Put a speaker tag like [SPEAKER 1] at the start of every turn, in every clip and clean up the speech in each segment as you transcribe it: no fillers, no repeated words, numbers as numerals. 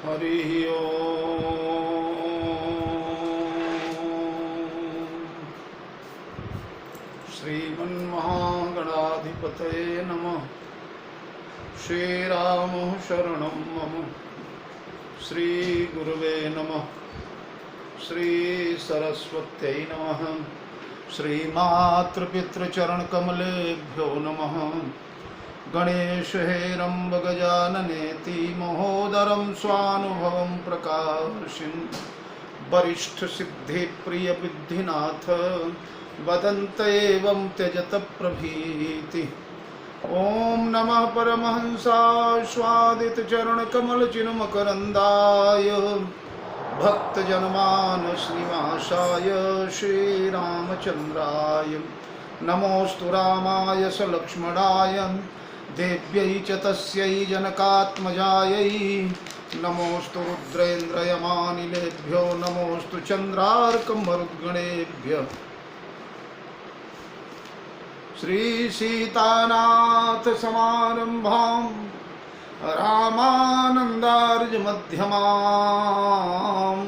[SPEAKER 1] हरिः ओम्। श्रीमन्महागणाधिपतये नमः। श्रीराम शरणं मम। श्रीगुरुवे नमः। श्रीसरस्वत्यै नमः। श्रीमातृपितृचरणकमलेभ्यो नमः। गणेश हेरम्ब गजाननेति महोदरं स्वानुभवं प्रकाशिन् वरिष्ठ सिद्धि प्रिय विद्धिनाथ वदन्त एवं त्यजत प्रभीति। ओम नमः परमहंसास्वादित चरण कमल चिन्मकरन्दाय भक्तजनमानस निवासाय श्रीरामचन्द्राय नमोस्तु रामाय स लक्ष्मणाय देव्यै च तस्यै जनकात्मजायै नमोस्तु रुद्रेन्द्रयमानिलेभ्यो नमोस्तु चन्द्रार्कमरुद्गणेभ्यः। श्रीसीतानाथ समारम्भां रामानन्दार्यमध्यमाम्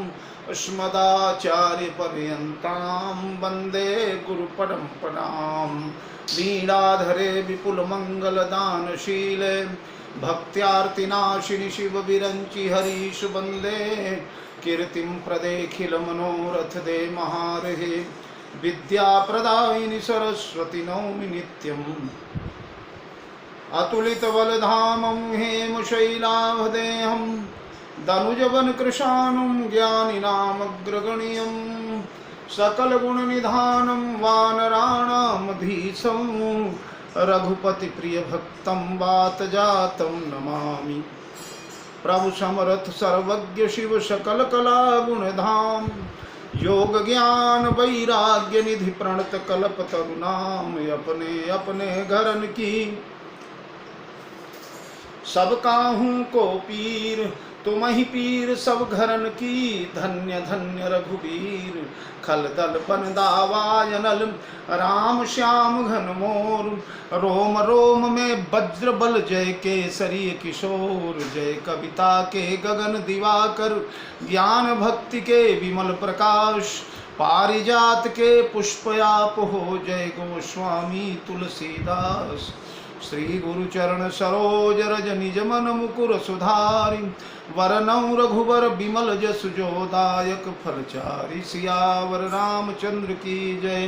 [SPEAKER 1] अस्मदाचार्यपर्यन्तां वन्दे गुरुपरम्परां। वीणाधरे विपुलमङ्गलदानशीले भक्त्यार्तिनाशिनि शिवविरञ्चि हरीश वन्दे कीर्तिं प्रदेखिलमनोरथदे महार्हे विद्याप्रदायिनि सरस्वती नौमि नित्यम्। अतुलितबलधामं हेमशैलाभदेहं दनुजवनकृशानुं ज्ञानिनामग्रगण्यं सकलगुणनिधानं वानराणामधीशं रघुपतिप्रियभक्तं वातजातं नमामि। प्रभु समर्थ सर्वज्ञ शिव सकलकलागुणधाम योग ज्ञान वैराग्य निधि प्रणत कल्पतरुनाम। अपने अपने घरन की सब काहू को पीर तुम ही पीर सब घरन की। धन्य धन्य रघुवीर खलदल बन दावायनल राम श्याम घन मोर। रोम रोम में वज्र बल जय केसरी किशोर। जय कविता के गगन दिवाकर ज्ञान भक्ति के विमल प्रकाश। पारिजात के पुष्पयाप हो जय गोस्वामी तुलसीदास। श्री गुरुचरण सरोज रज निज मन मुकुर सुधारि। वरनौ रघुवर बिमल जसु जोदायक फलचारि। सियावर रामचंद्र की जय।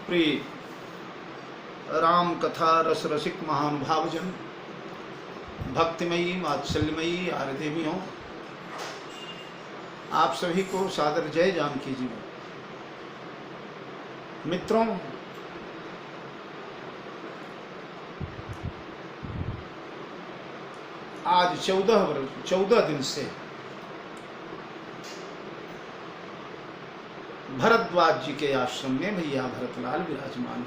[SPEAKER 1] प्रिय राम कथा रस रसिक महानुभावजन, भक्तिमयी वात्सल्यमयी आरदेवियों, आप सभी को सादर जय जानकी जी। मित्रों, आज 14 दिन से भरद्वाज जी के आश्रम में भैया भरतलाल विराजमान है।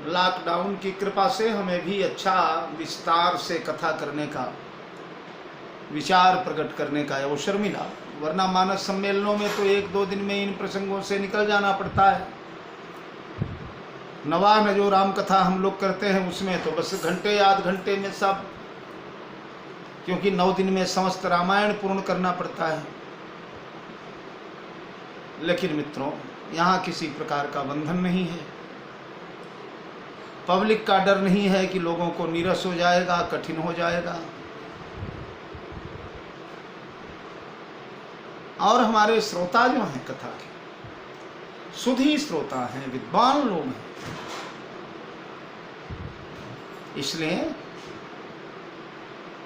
[SPEAKER 1] लॉकडाउन की कृपा से हमें भी अच्छा विस्तार से कथा करने का, विचार प्रकट करने का अवसर मिला। वरना मानस सम्मेलनों में तो 1-2 दिन में इन प्रसंगों से निकल जाना पड़ता है। नवान जो राम कथा हम लोग करते हैं उसमें तो बस घंटे आध घंटे में सब, क्योंकि 9 दिन में समस्त रामायण पूर्ण करना पड़ता है। लेकिन मित्रों, यहाँ किसी प्रकार का बंधन नहीं है। पब्लिक का डर नहीं है कि लोगों को नीरस हो जाएगा, कठिन हो जाएगा। और हमारे श्रोता जो हैं कथा के, सुधी श्रोता हैं, विद्वान लोग हैं। इसलिए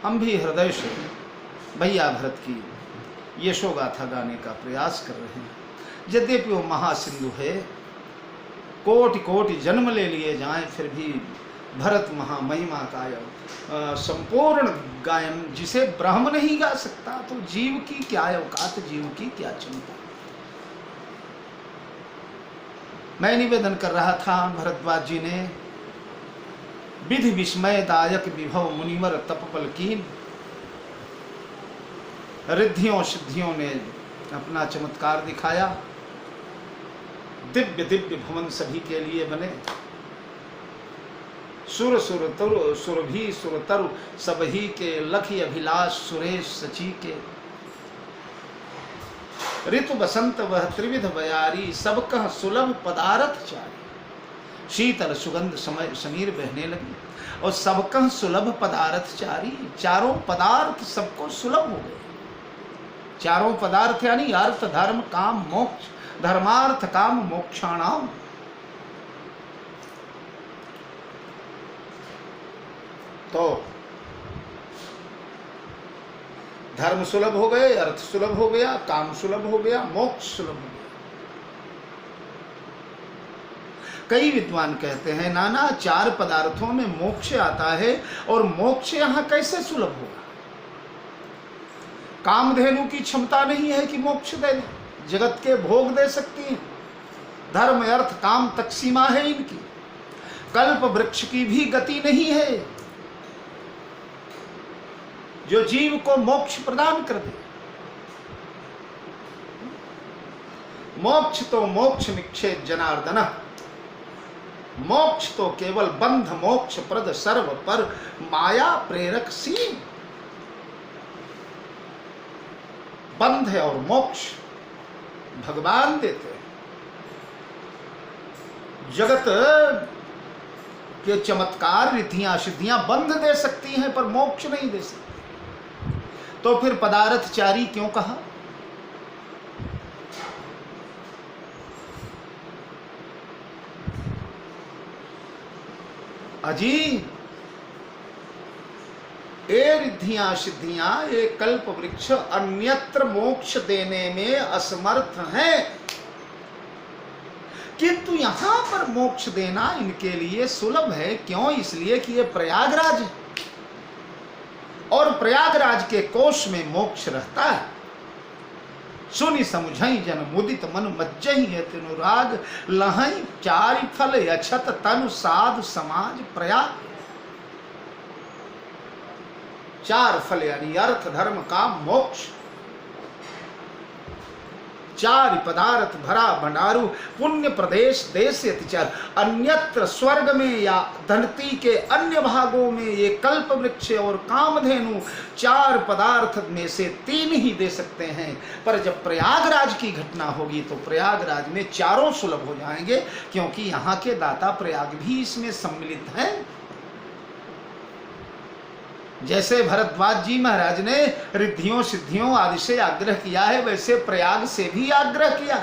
[SPEAKER 1] हम भी हृदय से भैया भरत की यशोगाथा गाने का प्रयास कर रहे हैं। यद्यपि वो महासिंधु है, कोटि कोटि जन्म ले लिए जाएं, फिर भी भरत महामहिमा का संपूर्ण गायन जिसे ब्रह्म नहीं गा सकता, तो जीव की क्या औकात, जीव की क्या चिंता। मैं निवेदन कर रहा था, भरद्वाज जी ने विधि विस्मयदायक विभव मुनिवर तपबल कीन, रिद्धियों सिद्धियों ने अपना चमत्कार दिखाया। दिव्य दिव्य भवन सभी के लिए बने। सुर सुर तरु सुर भी सुर तरु सब ही के लखी अभिलाष सुरेश सची के। ऋतु बसंत वह त्रिविध बयारी सब कह सुलभ पदारथ चारी। शीतल सुगंध समय समीर बहने लगी और सब कह सुलभ पदार्थ चारी। चारों पदार्थ सबको सुलभ हो गए। चारों पदार्थ यानी अर्थ धर्म काम मोक्ष, धर्मार्थ काम मोक्षाणाम। तो धर्म सुलभ हो गए, अर्थ सुलभ हो गया, काम सुलभ हो गया, मोक्ष सुलभ हो गया। कई विद्वान कहते हैं नाना चार पदार्थों में मोक्ष आता है और मोक्ष यहां कैसे सुलभ होगा। कामधेनु की क्षमता नहीं है कि मोक्ष दे, जगत के भोग दे सकती है। धर्म अर्थ काम तक सीमा है इनकी। कल्प वृक्ष की भी गति नहीं है जो जीव को मोक्ष प्रदान कर दे। मोक्ष तो मोक्ष निक्षेप जनार्दन, मोक्ष तो केवल बंध मोक्ष प्रद सर्व पर माया प्रेरक सीम। बंध है और मोक्ष भगवान देते हैं। जगत के चमत्कार रिद्धियां सिद्धियां बंध दे सकती हैं पर मोक्ष नहीं दे सकती। तो फिर पदार्थचारी क्यों कहा। अजी ये रिद्धियां सिद्धियां ये कल्प वृक्ष अन्यत्र मोक्ष देने में असमर्थ हैं, किंतु यहां पर मोक्ष देना इनके लिए सुलभ है। क्यों? इसलिए कि ये प्रयागराज है और प्रयागराज के कोश में मोक्ष रहता है। सुनि समुझई जन मुदित मन मज्जहि अनुराग लहई चारि फल अछत तनु साध समाज प्रयाग। चार फल यानी अर्थ धर्म काम मोक्ष। चार पदार्थ भरा भंडारू पुण्य प्रदेश देश अतिचार। अन्यत्र स्वर्ग में या धरती के अन्य भागों में ये कल्प वृक्ष और कामधेनु चार पदार्थ में से तीन ही दे सकते हैं, पर जब प्रयागराज की घटना होगी तो प्रयागराज में चारों सुलभ हो जाएंगे, क्योंकि यहाँ के दाता प्रयाग भी इसमें सम्मिलित हैं। जैसे भरद्वाज जी महाराज ने रिद्धियों सिद्धियों आदि से आग्रह किया है, वैसे प्रयाग से भी आग्रह किया।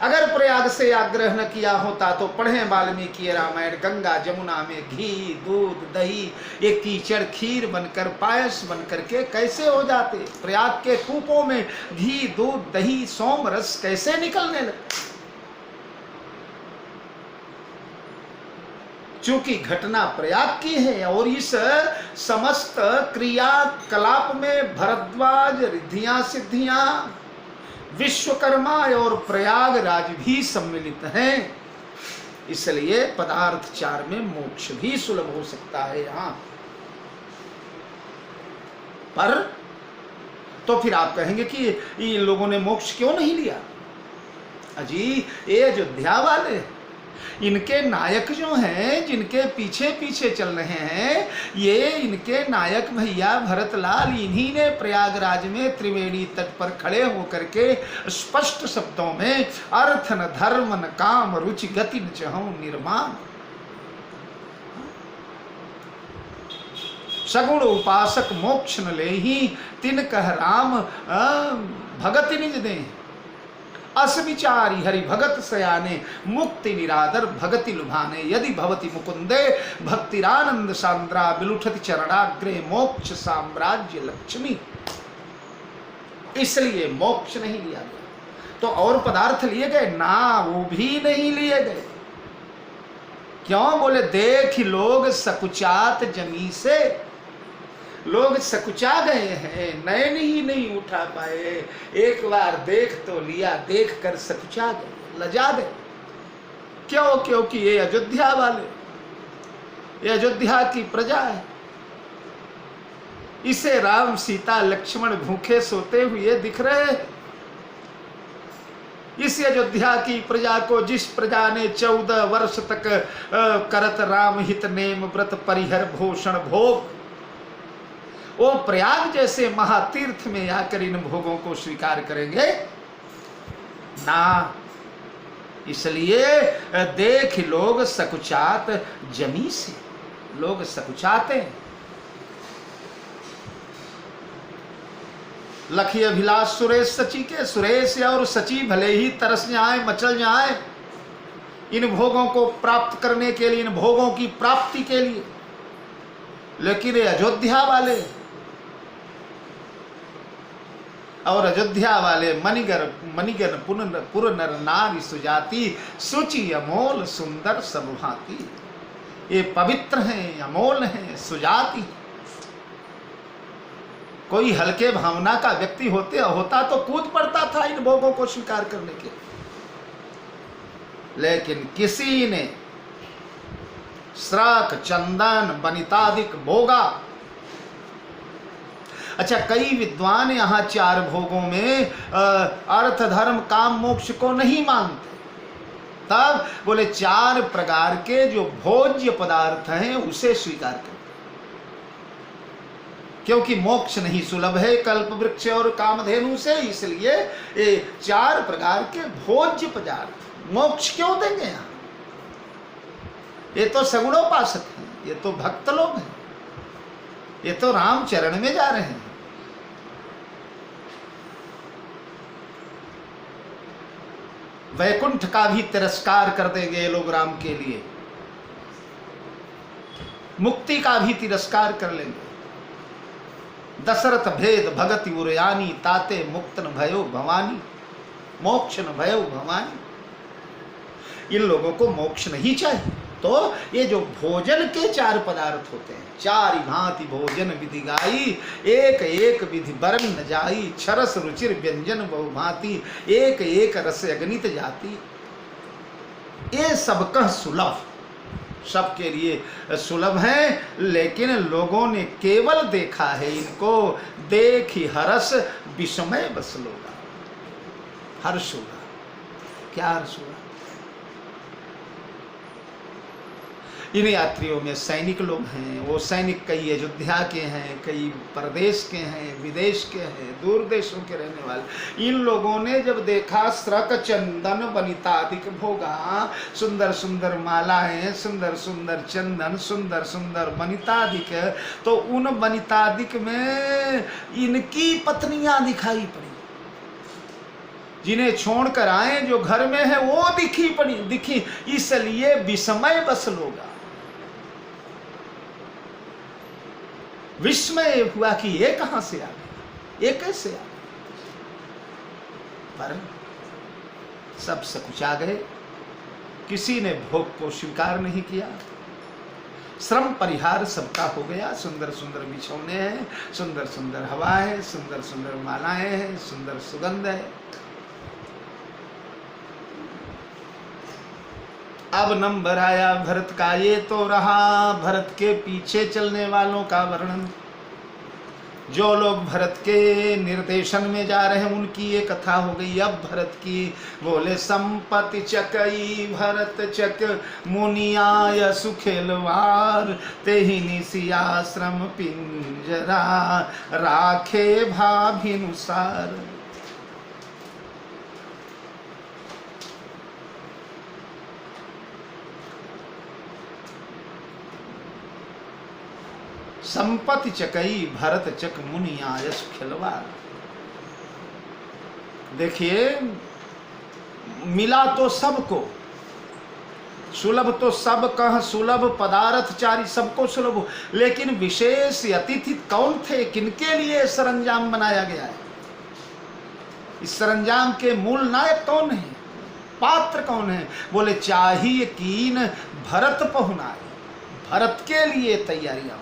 [SPEAKER 1] अगर प्रयाग से आग्रह न किया होता तो पढ़े वाल्मीकि रामायण, गंगा जमुना में घी दूध दही ये कीचड़ खीर बनकर पायस बनकर के कैसे हो जाते। प्रयाग के कूपों में घी दूध दही सोम रस कैसे निकलने लगे। चूंकि घटना प्रयाग की है और इस समस्त क्रियाकलाप में भरद्वाज रिद्धियां सिद्धियां विश्वकर्मा और प्रयागराज भी सम्मिलित हैं, इसलिए पदार्थ चार में मोक्ष भी सुलभ हो सकता है यहां पर। तो फिर आप कहेंगे कि इन लोगों ने मोक्ष क्यों नहीं लिया। अजी ये अयोध्या वाले इनके नायक जो हैं, जिनके पीछे पीछे चल रहे हैं, ये इनके नायक भैया भरतलाल, इन्हीं ने प्रयागराज में त्रिवेणी तट पर खड़े होकर के स्पष्ट शब्दों में अर्थ न धर्म न काम रुचि गति न चहु निर्माण, सगुण उपासक मोक्ष न लेहि तिन कह राम भगति निज दे। अस विचारी हरि भगत सयाने मुक्ति निरादर भगति लुभाने। यदि भवति मुकुंदे भक्तिरानंद सांद्रा विलुठति चरणाग्रे मोक्ष साम्राज्य लक्ष्मी। इसलिए मोक्ष नहीं लिया गया। तो और पदार्थ लिए गए ना, वो भी नहीं लिए गए। क्यों? बोले देख लोग सकुचात जमी से, लोग सकुचा गए हैं, नयन ही नहीं उठा पाए। एक बार देख तो लिया, देख कर सकुचा गए, लजा गए। क्यों? क्योंकि ये अयोध्या वाले, ये अयोध्या की प्रजा है। इसे राम सीता लक्ष्मण भूखे सोते हुए दिख रहे हैं। इस अयोध्या की प्रजा को जिस प्रजा ने 14 वर्ष तक करत राम हित नेम व्रत परिहर भूषण भोग, वो प्रयाग जैसे महातीर्थ में आकर इन भोगों को स्वीकार करेंगे ना। इसलिए देख लोग सकुचात जमी से, लोग सकुचाते हैं। लखी अभिलाष सुरेश सची के, सुरेश और सची भले ही तरस जाए मचल जाए इन भोगों को प्राप्त करने के लिए, इन भोगों की प्राप्ति के लिए, लेकिन ये अयोध्या वाले और अयोध्या वाले मणिगण पुर नर नारी सुजाति सुचि अमोल सुंदर सब भांति, ये पवित्र हैं, अमोल हैं, सुजाति। कोई हल्के भावना का व्यक्ति होता तो कूद पड़ता था इन भोगों को स्वीकार करने के, लेकिन किसी ने श्राक चंदन वनितादिक भोगा। अच्छा, कई विद्वान यहाँ 4 भोगों में अर्थ धर्म काम मोक्ष को नहीं मानते, तब बोले 4 प्रकार के जो भोज्य पदार्थ हैं उसे स्वीकार करते, क्योंकि मोक्ष नहीं सुलभ है कल्प वृक्ष और कामधेनु से, इसलिए ये 4 प्रकार के भोज्य पदार्थ मोक्ष क्यों देंगे यहाँ? ये तो सगुणोपासक हैं, ये तो भक्त लोग हैं, ये तो राम चरण में जा रहे हैं। वैकुंठ का भी तिरस्कार कर देंगे ये लोग राम के लिए, मुक्ति का भी तिरस्कार कर लेंगे। दशरथ भेद भगति उरयानी ताते मुक्त न भयो भवानी, मोक्ष न भयो भवानी। इन लोगों को मोक्ष नहीं चाहिए, तो ये जो भोजन के 4 पदार्थ होते हैं, 4 भांति भोजन विधि गाई, एक एक विधि बरन न जाई, छरस रुचिर व्यंजन बहुभांति, एक एक रस अगणित जाति। ये सबका सुलभ, सबके लिए सुलभ है, लेकिन लोगों ने केवल देखा है इनको, देखी हरस विस्मय बस लोगा। हर्ष होगा, क्या हर्ष होगा? इन यात्रियों में सैनिक लोग हैं, वो सैनिक कई अयोध्या के हैं, कई प्रदेश के हैं, विदेश के हैं, दूर देशों के रहने वाले। इन लोगों ने जब देखा श्रक चंदन वनितादिक भोगा, सुंदर सुंदर मालाएं, सुंदर सुंदर चंदन, सुंदर सुंदर वनितादिक, तो उन वनितादिक में इनकी पत्नियां दिखाई पड़ी, जिन्हें छोड़कर आए, जो घर में है वो दिखी, इसलिए विस्मय बस लोगा। विस्मय हुआ कि ये कहां से आ गए, ये कैसे आ गए? पर सब सकुचा गए, किसी ने भोग को स्वीकार नहीं किया। श्रम परिहार सबका हो गया। सुंदर सुंदर बिछौने हैं, सुंदर सुंदर हवा है, सुंदर सुंदर मालाएं हैं, सुंदर सुगंध है। अब नंबर आया भरत का। ये तो रहा भरत के पीछे चलने वालों का वर्णन। जो लोग भरत के निर्देशन में जा रहे हैं उनकी ये कथा हो गई। अब भरत की बोले संपत्ति चकई भरत चक मुनियाय सुखेलवार, तेहि निसी आश्रम पिंजरा राखे भाभिनुसार। संपत्ति चकई भरत चक मुनि आयस खिलवार। देखिए, मिला तो सबको, सुलभ तो सब कह सुलभ पदार्थ चारी सबको सुलभ, लेकिन विशेष अतिथि कौन थे, किनके लिए सरंजाम बनाया गया है? इस सरंजाम के मूल नायक कौन है, पात्र कौन है? बोले चाहिए कीन भरत पहुनाए, भरत के लिए तैयारियां।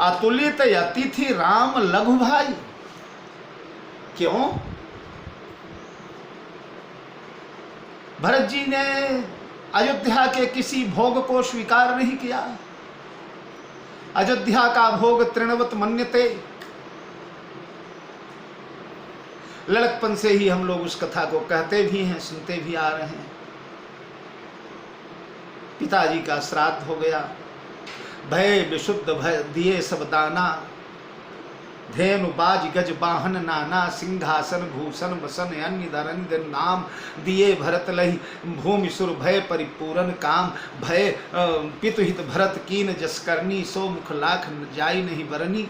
[SPEAKER 1] अतुलित अतिथि राम लघु भाई। क्यों? भरत जी ने अयोध्या के किसी भोग को स्वीकार नहीं किया। अयोध्या का भोग तृणवत मन्यते। लड़कपन से ही हम लोग उस कथा को कहते भी हैं, सुनते भी आ रहे हैं। पिताजी का श्राद्ध हो गया, भय विशुद्ध भय दिए सब दाना, धेनु बाज गज वाहन नाना, सिंहासन भूषण बसन अन्य धरन नाम, दिए भरत लही भूमि सुर भय परिपूर्ण काम, भय पितुहित भरत कीन जस करनी, सो मुख लाख जाई नहीं बरनी।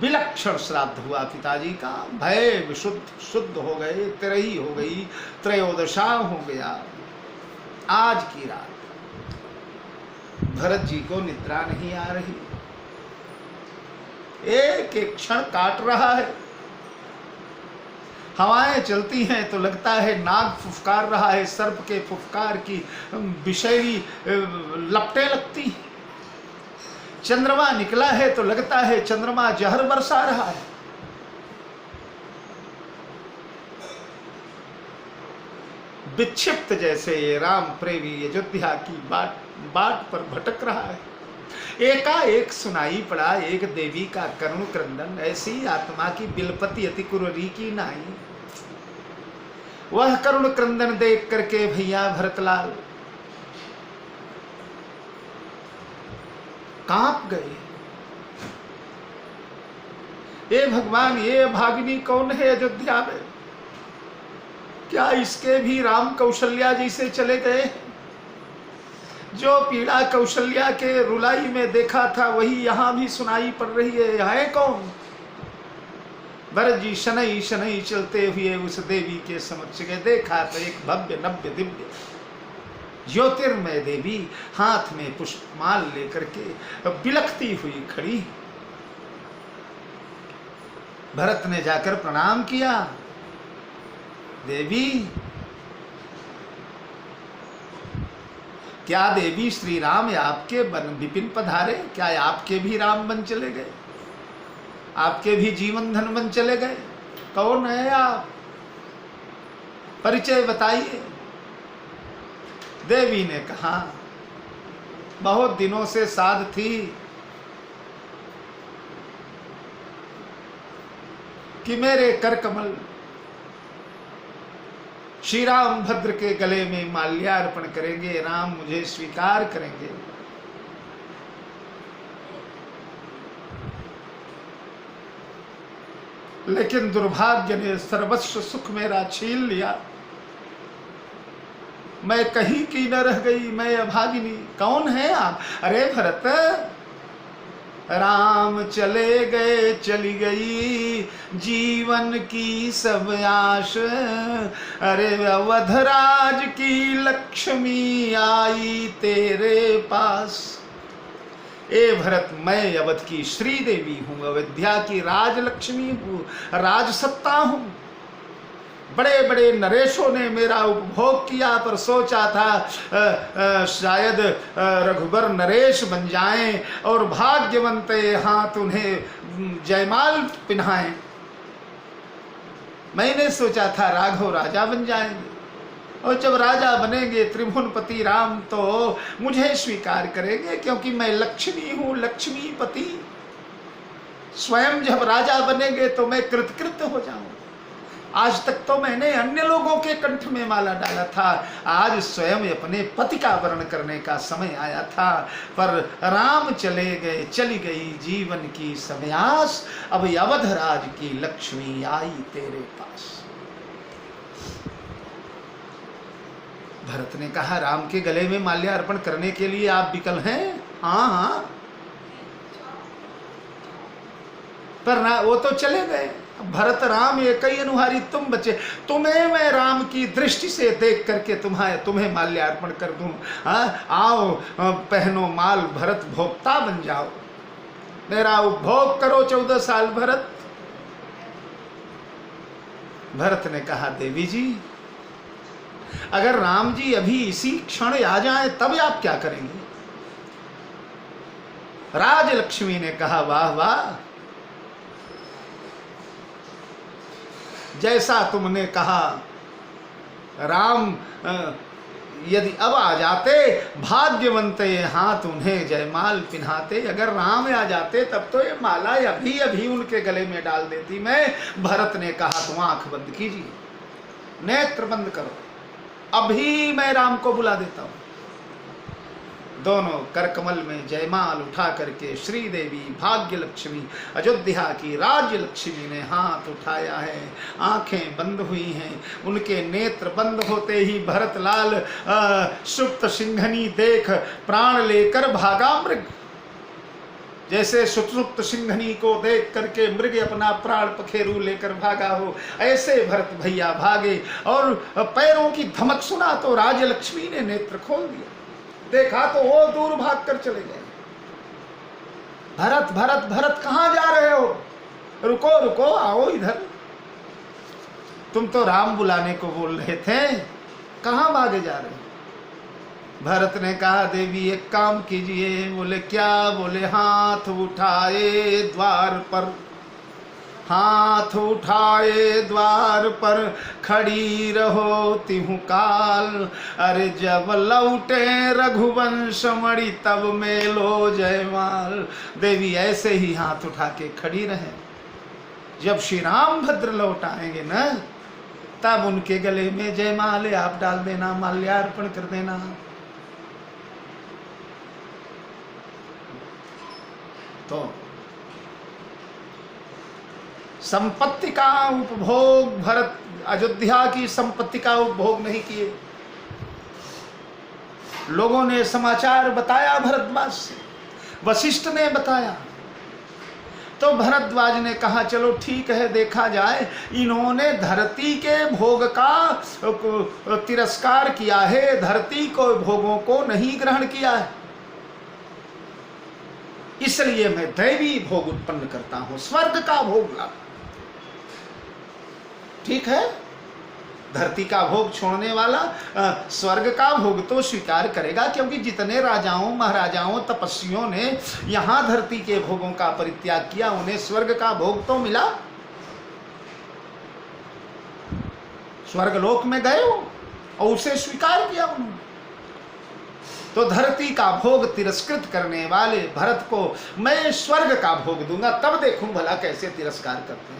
[SPEAKER 1] विलक्षण श्राद्ध हुआ पिताजी का, भय विशुद्ध शुद्ध हो गए, त्रयी हो गई, त्रयोदशा हो गया। आज की रात भरत जी को निद्रा नहीं आ रही, एक एक क्षण काट रहा है। हवाएं चलती हैं तो लगता है नाग फुफकार रहा है, सर्प के फुफकार की विषैली लपटें लगती हैं। चंद्रमा निकला है तो लगता है चंद्रमा जहर बरसा रहा है। विक्षिप्त जैसे ये राम प्रेमी अयोध्या की बाट पर भटक रहा है। एकाएक सुनाई पड़ा एक देवी का करुण क्रंदन, ऐसी आत्मा की बिलपति अति कुररी की नाई। वह करुण क्रंदन देख करके भैया भरतलाल कांप गए। ये भगवान, ये भागिनी कौन है अयोध्या में? क्या इसके भी राम कौशल्या जैसे चले गए? जो पीड़ा कौशल्या के रुलाई में देखा था वही यहां भी सुनाई पड़ रही है कौन? भरत जी शनई शनई चलते हुए उस देवी के समक्ष गए। देखा तो एक भव्य नव्य दिव्य ज्योतिर्मय देवी हाथ में पुष्पमाल लेकर के बिलखती हुई खड़ी। भरत ने जाकर प्रणाम किया, देवी क्या देवी श्री राम आपके बन विपिन पधारे? क्या आपके भी राम बन चले गए? आपके भी जीवन धन बन चले गए? कौन है आप? परिचय बताइए। देवी ने कहा, बहुत दिनों से साध थी कि मेरे कर कमल श्री राम भद्र के गले में माल्यार्पण करेंगे, राम मुझे स्वीकार करेंगे। लेकिन दुर्भाग्य ने सर्वस्व सुख मेरा छीन लिया। मैं कहीं की न रह गई, मैं अभागिनी। कौन है आप? अरे भरत, राम चले गए चली गई जीवन की सब आश, अरे अवधराज की लक्ष्मी आई तेरे पास। ए भरत, मैं अवध की श्री देवी हूँ, अयोध्या की राजलक्ष्मी हूँ, राजसत्ता हूँ। बड़े बड़े नरेशों ने मेरा उपभोग किया, पर सोचा था शायद रघुबर नरेश बन जाएं और भाग्यवंत हाथ उन्हें जयमाल पिन्हाएं। मैंने सोचा था राघव राजा बन जाएंगे, और जब राजा बनेंगे त्रिभुवनपति राम तो मुझे स्वीकार करेंगे, क्योंकि मैं लक्ष्मी हूँ, लक्ष्मीपति। स्वयं जब राजा बनेंगे तो मैं कृतकृत्य हो जाऊं। आज तक तो मैंने अन्य लोगों के कंठ में माला डाला था, आज स्वयं अपने पति का वर्ण करने का समय आया था। पर राम चले गए चली गई जीवन की सब आस, अब अवधराज की लक्ष्मी आई तेरे पास। भरत ने कहा, राम के गले में माल्यार्पण करने के लिए आप विकल हैं? हाँ हाँ, पर ना वो तो चले गए। भरत राम एक ही अनुहारी, तुम बचे। तुम्हें मैं राम की दृष्टि से देख करके तुम्हें माल्यार्पण कर दूं। आओ पहनो माल, भरत भोक्ता बन जाओ, मेरा उपभोग करो 14 साल। भरत ने कहा, देवी जी, अगर राम जी अभी इसी क्षण आ जाए तब आप क्या करेंगे? राजलक्ष्मी ने कहा, वाह वाह, जैसा तुमने कहा, राम यदि अब आ जाते भाग्यवंत ये हाथ उन्हें जयमाल पिन्हाते। अगर राम आ जाते तब तो ये माला अभी अभी उनके गले में डाल देती मैं। भरत ने कहा तुम आंख बंद कीजिए, नेत्र बंद करो, अभी मैं राम को बुला देता हूं। दोनों करकमल में जयमाल उठा करके श्रीदेवी भाग्य लक्ष्मी अयोध्या की राज्य लक्ष्मी ने हाथ उठाया है। आंखें बंद हुई हैं, उनके नेत्र बंद होते ही भरतलाल सुप्त सिंघनी देख प्राण लेकर भागा मृग। जैसे सुप्त सिंघनी को देख करके मृग अपना प्राण पखेरु लेकर भागा हो, ऐसे भरत भैया भागे। और पैरों की धमक सुना तो राज्य लक्ष्मी ने नेत्र खोल दिया, देखा तो वो दूर भाग कर चले गए। भरत भरत भरत कहां जा रहे हो? रुको रुको, आओ इधर, तुम तो राम बुलाने को बोल रहे थे, कहां भागे जा रहे हो? भरत ने कहा देवी एक काम कीजिए। बोले क्या? बोले हाथ उठाए द्वार पर, हाथ उठाए द्वार पर खड़ी रहो तिहु काल। अरे जब लौटे रघुवंश मणि तब में लो जयमाल। देवी ऐसे ही हाथ उठा के खड़ी रहे। जब श्री राम भद्र लौट आएंगे ना, तब उनके गले में जयमाल आप डाल देना, माल्यार्पण कर देना। तो संपत्ति का उपभोग, भरत अयोध्या की संपत्ति का उपभोग नहीं किए। लोगों ने समाचार बताया भरद्वाज से, वशिष्ठ ने बताया, तो भरद्वाज ने कहा चलो ठीक है देखा जाए। इन्होंने धरती के भोग का तिरस्कार किया है, धरती को भोगों को नहीं ग्रहण किया है, इसलिए मैं दैवी भोग उत्पन्न करता हूं, स्वर्ग का भोग ला। ठीक है, धरती का भोग छोड़ने वाला स्वर्ग का भोग तो स्वीकार करेगा, क्योंकि जितने राजाओं महाराजाओं तपस्वियों ने यहां धरती के भोगों का परित्याग किया, उन्हें स्वर्ग का भोग तो मिला। स्वर्गलोक में गए हो और उसे स्वीकार किया उन्होंने। तो धरती का भोग तिरस्कृत करने वाले भरत को मैं स्वर्ग का भोग दूंगा, तब देखूं भला कैसे तिरस्कार करते हैं।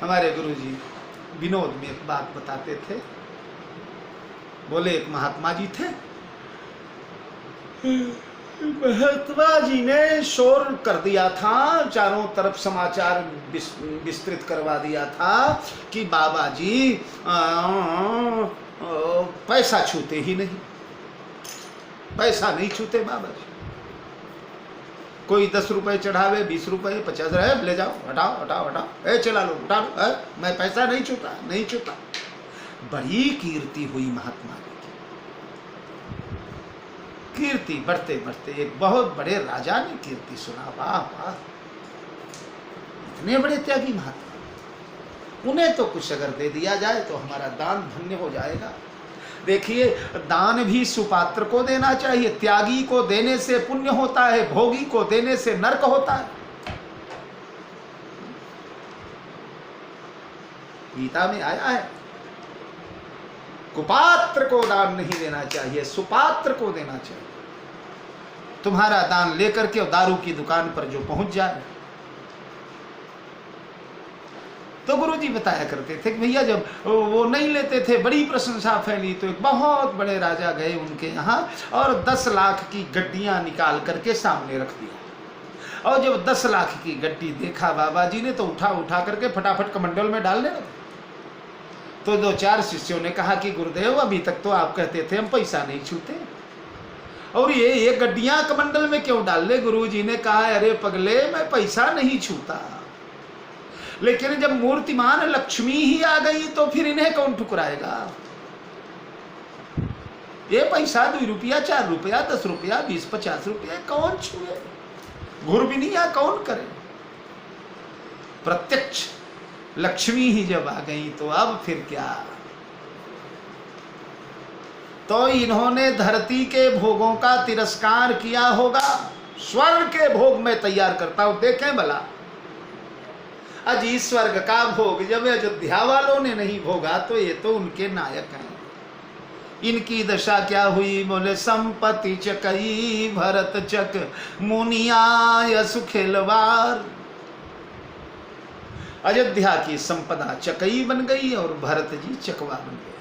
[SPEAKER 1] हमारे गुरुजी विनोद में एक बात बताते थे। बोले एक महात्मा जी थे, महात्मा जी ने शोर कर दिया था, चारों तरफ समाचार विस्तृत करवा दिया था कि बाबा जी पैसा छूते ही नहीं, पैसा नहीं छूते बाबा जी। कोई 10 रुपए चढ़ावे, 20 रुपए, 50 रहे, ले जाओ, हटाओ हटाओ हटाओ, ए चला लो, उठा लो, मैं पैसा नहीं छूता, नहीं छूता। बड़ी कीर्ति हुई महात्मा जी की। कीर्ति बढ़ते बढ़ते एक बहुत बड़े राजा ने कीर्ति सुना, वाह वाह, इतने बड़े त्यागी महात्मा, उन्हें तो कुछ अगर दे दिया जाए तो हमारा दान धन्य हो जाएगा। देखिए, दान भी सुपात्र को देना चाहिए, त्यागी को देने से पुण्य होता है, भोगी को देने से नरक होता है। गीता में आया है, कुपात्र को दान नहीं देना चाहिए, सुपात्र को देना चाहिए। तुम्हारा दान लेकर के दारू की दुकान पर जो पहुंच जाए। तो गुरुजी बताया करते थे कि भैया जब वो नहीं लेते थे, बड़ी प्रशंसा फैली, तो एक बहुत बड़े राजा गए उनके यहाँ और 10 लाख की गड्डियां निकाल करके सामने रख दिया। और जब 10 लाख की गड्डी देखा बाबा जी ने, तो उठा उठा करके फटाफट कमंडल में डाल देना। तो 2-4 शिष्यों ने कहा कि गुरुदेव अभी तक तो आप कहते थे हम पैसा नहीं छूते, और ये गड्डियां कमंडल में क्यों डाल ले? गुरुजी ने कहा अरे पगले, मैं पैसा नहीं छूता, लेकिन जब मूर्तिमान लक्ष्मी ही आ गई तो फिर इन्हें कौन ठुकराएगा? ये पैसा 2 रुपया, 4 रुपया, 10 रुपया, 20-50 रुपया कौन छुए? घुरबिनिया कौन करे? प्रत्यक्ष लक्ष्मी ही जब आ गई तो अब फिर क्या? तो इन्होंने धरती के भोगों का तिरस्कार किया होगा। स्वर्ग के भोग में तैयार करता हूं, देखें भला। अजी स्वर्ग का भोग जब अयोध्या वालों ने नहीं भोगा तो ये तो उनके नायक हैं। इनकी दशा क्या हुई? बोले संपत्ति चकई भरत चक मुनिया यस खेलवार। अयोध्या की संपदा चकई बन गई और भरत जी चकवा बन गए।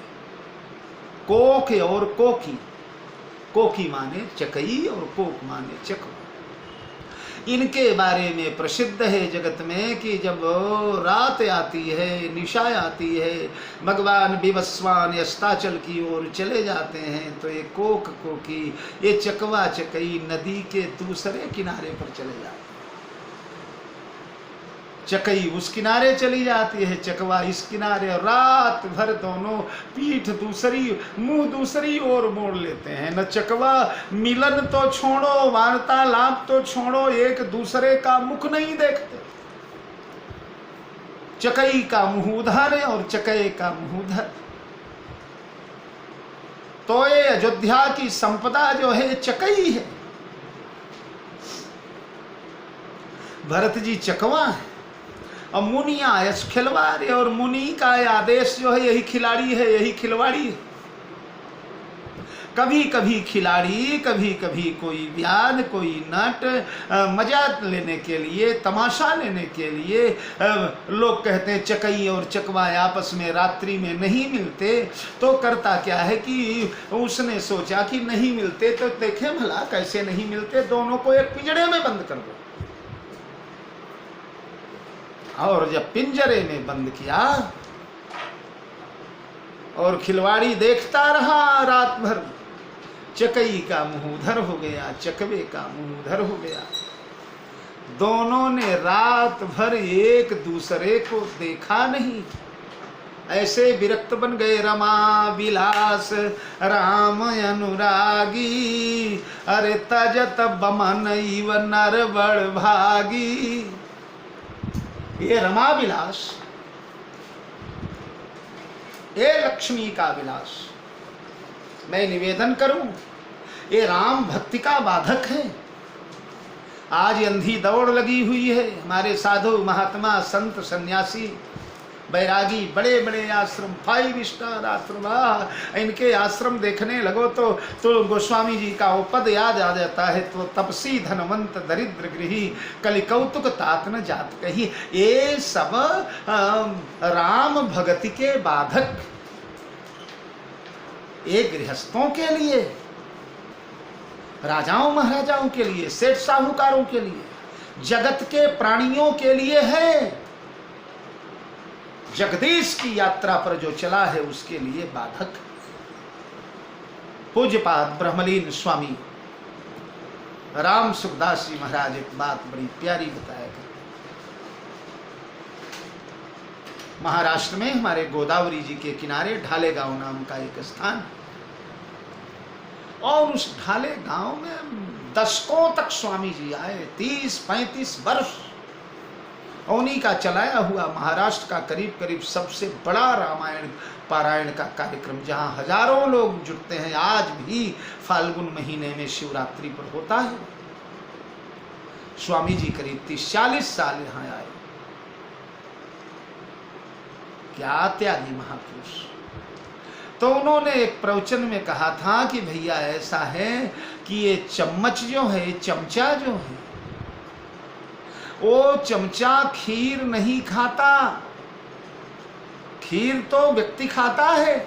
[SPEAKER 1] कोक और कोकी, कोकी माने चकई और कोक माने चकवा। इनके बारे में प्रसिद्ध है जगत में कि जब रात आती है, निशा आती है, भगवान विवस्वान अस्ताचल की ओर चले जाते हैं तो ये कोक कोकी, ये चकवा चकई नदी के दूसरे किनारे पर चले जाते हैं। चकई उस किनारे चली जाती है, चकवा इस किनारे, और रात भर दोनों पीठ दूसरी, मुंह दूसरी ओर मोड़ लेते हैं। न चकवा मिलन तो छोड़ो, वार्तालाप तो छोड़ो, एक दूसरे का मुख नहीं देखते। चकई का मुंह उधर और चकई का मुंह उधर। तो ये अयोध्या की संपदा जो है चकई है, भरत जी चकवा है और मुनिया यश खिलवाड़ है। और मुनि का आदेश जो है यही खिलाड़ी है, यही खिलवाड़ी है। कभी कभी खिलाड़ी, कभी कभी कोई व्याध, कोई नट, मजा लेने के लिए, तमाशा लेने के लिए लोग कहते हैं चकई और चकवा आपस में रात्रि में नहीं मिलते। तो करता क्या है कि उसने सोचा कि नहीं मिलते तो देखें भला कैसे नहीं मिलते, दोनों को एक पिंजड़े में बंद कर दो। और जब पिंजरे में बंद किया और खिलवाड़ी देखता रहा रात भर, चकई का मुंह उधर हो गया, चकवे का मुंह उधर हो गया। दोनों ने रात भर एक दूसरे को देखा नहीं, ऐसे विरक्त बन गए। रमा विलास राम अनुरागी, अरे तजत बमन इव नर बड़ भागी। ये रमा विलास, ये लक्ष्मी का विलास, मैं निवेदन करूं, ये राम भक्ति का बाधक है। आज अंधी दौड़ लगी हुई है। हमारे साधु महात्मा संत सन्यासी बैरागी, बड़े बड़े आश्रम, 5 स्टार आश्रम, इनके आश्रम देखने लगो तो गोस्वामी जी का वो पद याद आ जाता है। तो तपसी धनवंत दरिद्र गृही, कलि कौतुक तात न जात कही। ये सब राम भगति के बाधक, ये गृहस्थों के लिए, राजाओं महाराजाओं के लिए, सेठ साहूकारों के लिए, जगत के प्राणियों के लिए है। जगदीश की यात्रा पर जो चला है उसके लिए बाधक। पूज्यपाद ब्रह्मलीन स्वामी राम सुखदास जी महाराज एक बात बड़ी प्यारी बताया करते। महाराष्ट्र में हमारे गोदावरी जी के किनारे ढाले गांव नाम का एक स्थान, और उस ढाले गांव में दशकों तक स्वामी जी आए, 30-35 वर्ष। उन्हीं का चलाया हुआ महाराष्ट्र का करीब करीब सबसे बड़ा रामायण पारायण का कार्यक्रम, जहां हजारों लोग जुटते हैं, आज भी फाल्गुन महीने में शिवरात्रि पर होता है। स्वामी जी करीब 30-40 साल यहां आए। क्या त्यागी महापुरुष। तो उन्होंने एक प्रवचन में कहा था कि भैया ऐसा है कि ये चम्मच जो है, चमचा जो है, वो चमचा खीर नहीं खाता। खीर तो व्यक्ति खाता है,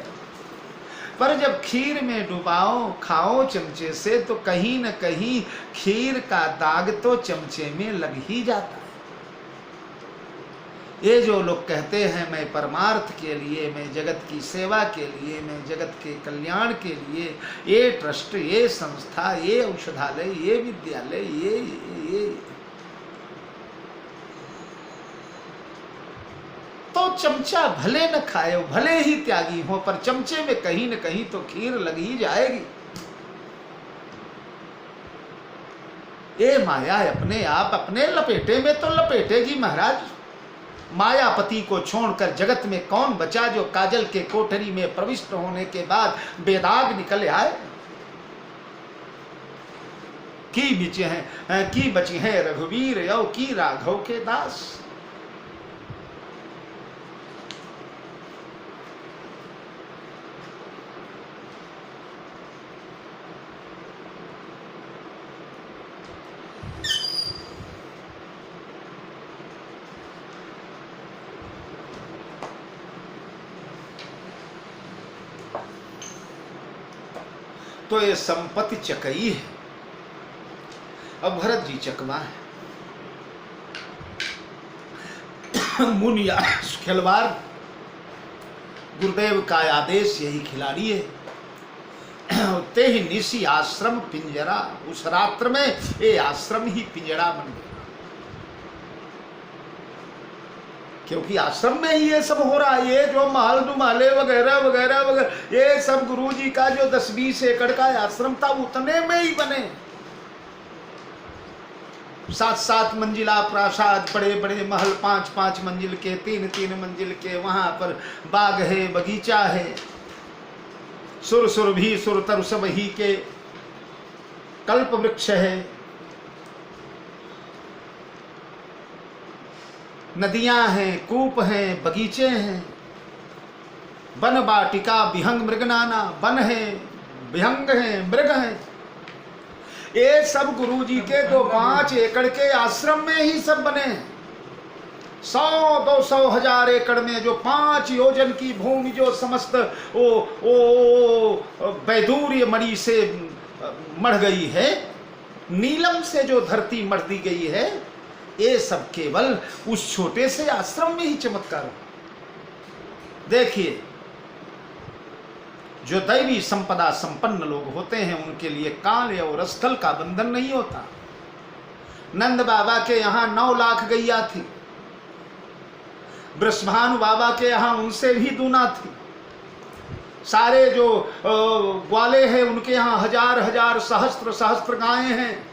[SPEAKER 1] पर जब खीर में डुबाओ, खाओ चमचे से, तो कहीं न कहीं खीर का दाग तो चमचे में लग ही जाता है। ये जो लोग कहते हैं मैं परमार्थ के लिए, मैं जगत की सेवा के लिए, मैं जगत के कल्याण के लिए, ये ट्रस्ट, ये संस्था, ये औषधालय, ये विद्यालय, ये तो चमचा भले न खाए, भले ही त्यागी हो, पर चमचे में कहीं न कहीं तो खीर लग ही जाएगी। ये माया अपने आप अपने लपेटे में तो लपेटेगी महाराज। मायापति को छोड़कर जगत में कौन बचा जो काजल के कोठरी में प्रविष्ट होने के बाद बेदाग निकल आए। की बची हैं रघुवीर यौ की राघव के दास। तो ये संपत्ति चकई है। अब भरत जी चकवा है। मुनिया खिलवाड़, गुरुदेव का आदेश, यही खिलाड़ी है। ते ही निशी आश्रम पिंजरा, उस रात्र में ये आश्रम ही पिंजरा बन गया, क्योंकि आश्रम में ही ये सब हो रहा है। ये जो महल दुमाले वगैरह वगैरह वगैरह, ये सब गुरु जी का जो 10-20 एकड़ का आश्रम था, उतने में ही बने। 7-7 मंजिला प्रासाद, बड़े बड़े महल, 5-5 मंजिल के, 3-3 मंजिल के, वहां पर बाग है, बगीचा है, सुर भी सुर तरु सब ही के, कल्प वृक्ष है, नदियां हैं, कूप हैं, बगीचे हैं, वन वाटिका, विहंग मृगनाना, वन है, विहंग है, मृग है। ये सब गुरु जी के 2-5 एकड़ के आश्रम में ही सब बने। 100-200 हजार एकड़ में जो 5 योजन की भूमि, जो समस्त वो वैदूर्य मणि से मढ़ गई है, नीलम से जो धरती मढ़ दी गई है, ये सब केवल उस छोटे से आश्रम में ही चमत्कार हो। देखिए, जो दैवी संपदा संपन्न लोग होते हैं, उनके लिए काल और स्थल का बंधन नहीं होता। नंद बाबा के यहाँ 9 लाख गैया थी, बृषभानु बाबा के यहाँ उनसे भी दूना थी। सारे जो ग्वाले हैं, उनके यहाँ 1000-1000 सहस्त्र गायें हैं।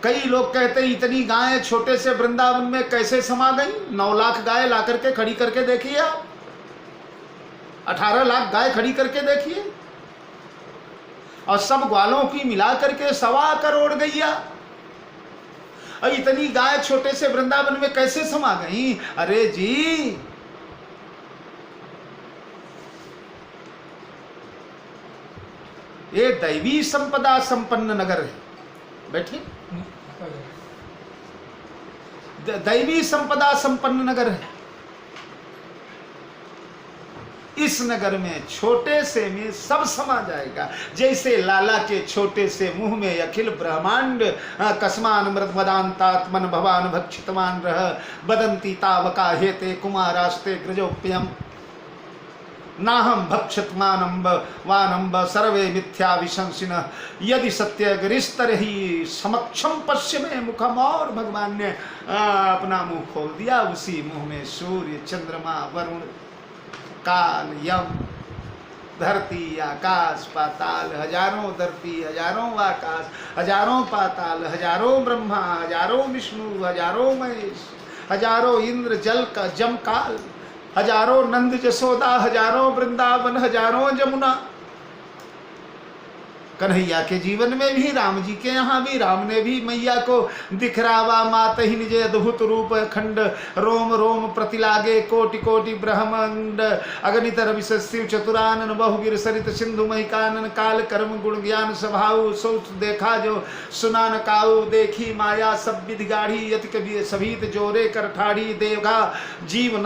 [SPEAKER 1] कई लोग कहते हैं इतनी गायें छोटे से वृंदावन में कैसे समा गई। 9 लाख गाय ला करके खड़ी करके देखिए आप, 18 लाख गाय खड़ी करके देखिए, और सब ग्वालों की मिला करके 1.25 करोड़ गैया। और इतनी गाय छोटे से वृंदावन में कैसे समा गई? अरे जी, ये दैवी संपदा संपन्न नगर है। बैठिए, दैवी संपदा संपन्न नगर है। इस नगर में छोटे से में सब समा जाएगा। जैसे लाला के छोटे से मुंह में अखिल ब्रह्मांड कस्मान मृत मदांतात्मन भवान भक्षितवान रह बदंती तावका हेते कुमारास्ते ग्रजोप्यम नाहम भक्षतमानंब वानंब सर्वे मिथ्या विशंसिन यदि सत्य गरिस्तर ही समक्षम पश्चिमे मुखम। और भगवान ने अपना मुंह खोल दिया, उसी मुंह में सूर्य, चंद्रमा, वरुण, काल, यम, धरती, आकाश, पाताल, हजारों धरती, हजारों आकाश, हजारों पाताल, हजारों ब्रह्मा, हजारों विष्णु, हजारों महेश, हजारों इंद्र, जल का जमकाल, हजारों नंद जसोदा, हजारों वृंदावन, हजारों जमुना। कन्हैया के जीवन में भी, राम जी के यहाँ भी, राम ने भी मैया को दिखरावा मात ही निज अद्भुत रूप खंड रोम रोम प्रतिलागे कोटि कोटि ब्रह्मांड अगणित रवि शिव चतुरानन बहुगिर सरित सिंधु महिकानन काल कर्म गुण ज्ञान स्वभाव सोच देखा जो सुना न काऊ देखी माया सब विधि गाढ़ी यति कभी सभीत जोरे कर ठाड़ी देवगा जीव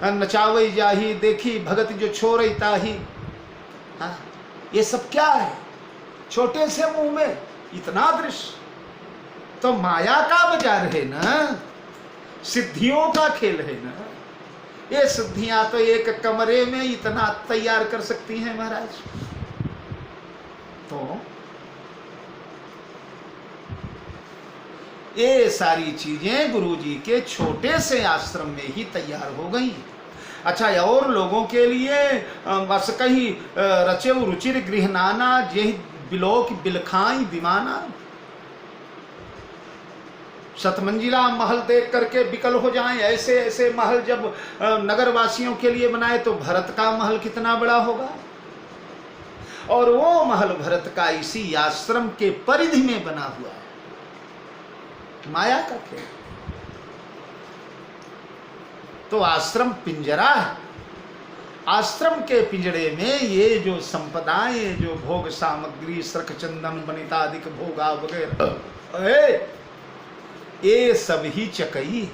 [SPEAKER 1] नचावई जाही देखी भगत जो छोड़ ताही। ये सब क्या है? छोटे से मुंह में इतना दृश्य, तो माया का बाजार है ना, सिद्धियों का खेल है ना। ये सिद्धियां तो एक कमरे में इतना तैयार कर सकती हैं महाराज। तो ये सारी चीजें गुरु जी के छोटे से आश्रम में ही तैयार हो गई। अच्छा, और लोगों के लिए बस कहीं रचे रुचिर गृहनाना यही बिलोक बिलखाई दीवाना। शतमंजिला महल देख करके बिकल हो जाएं, ऐसे ऐसे महल जब नगर वासियों के लिए बनाए तो भरत का महल कितना बड़ा होगा। और वो महल भरत का इसी आश्रम के परिधि में बना हुआ है। माया का खेल। तो आश्रम पिंजरा है। आश्रम के पिंजरे में ये जो संपदाएं, जो भोग सामग्री, श्रख चंदन वनितादिक भोगा वगैरह, ये सब ही चकई।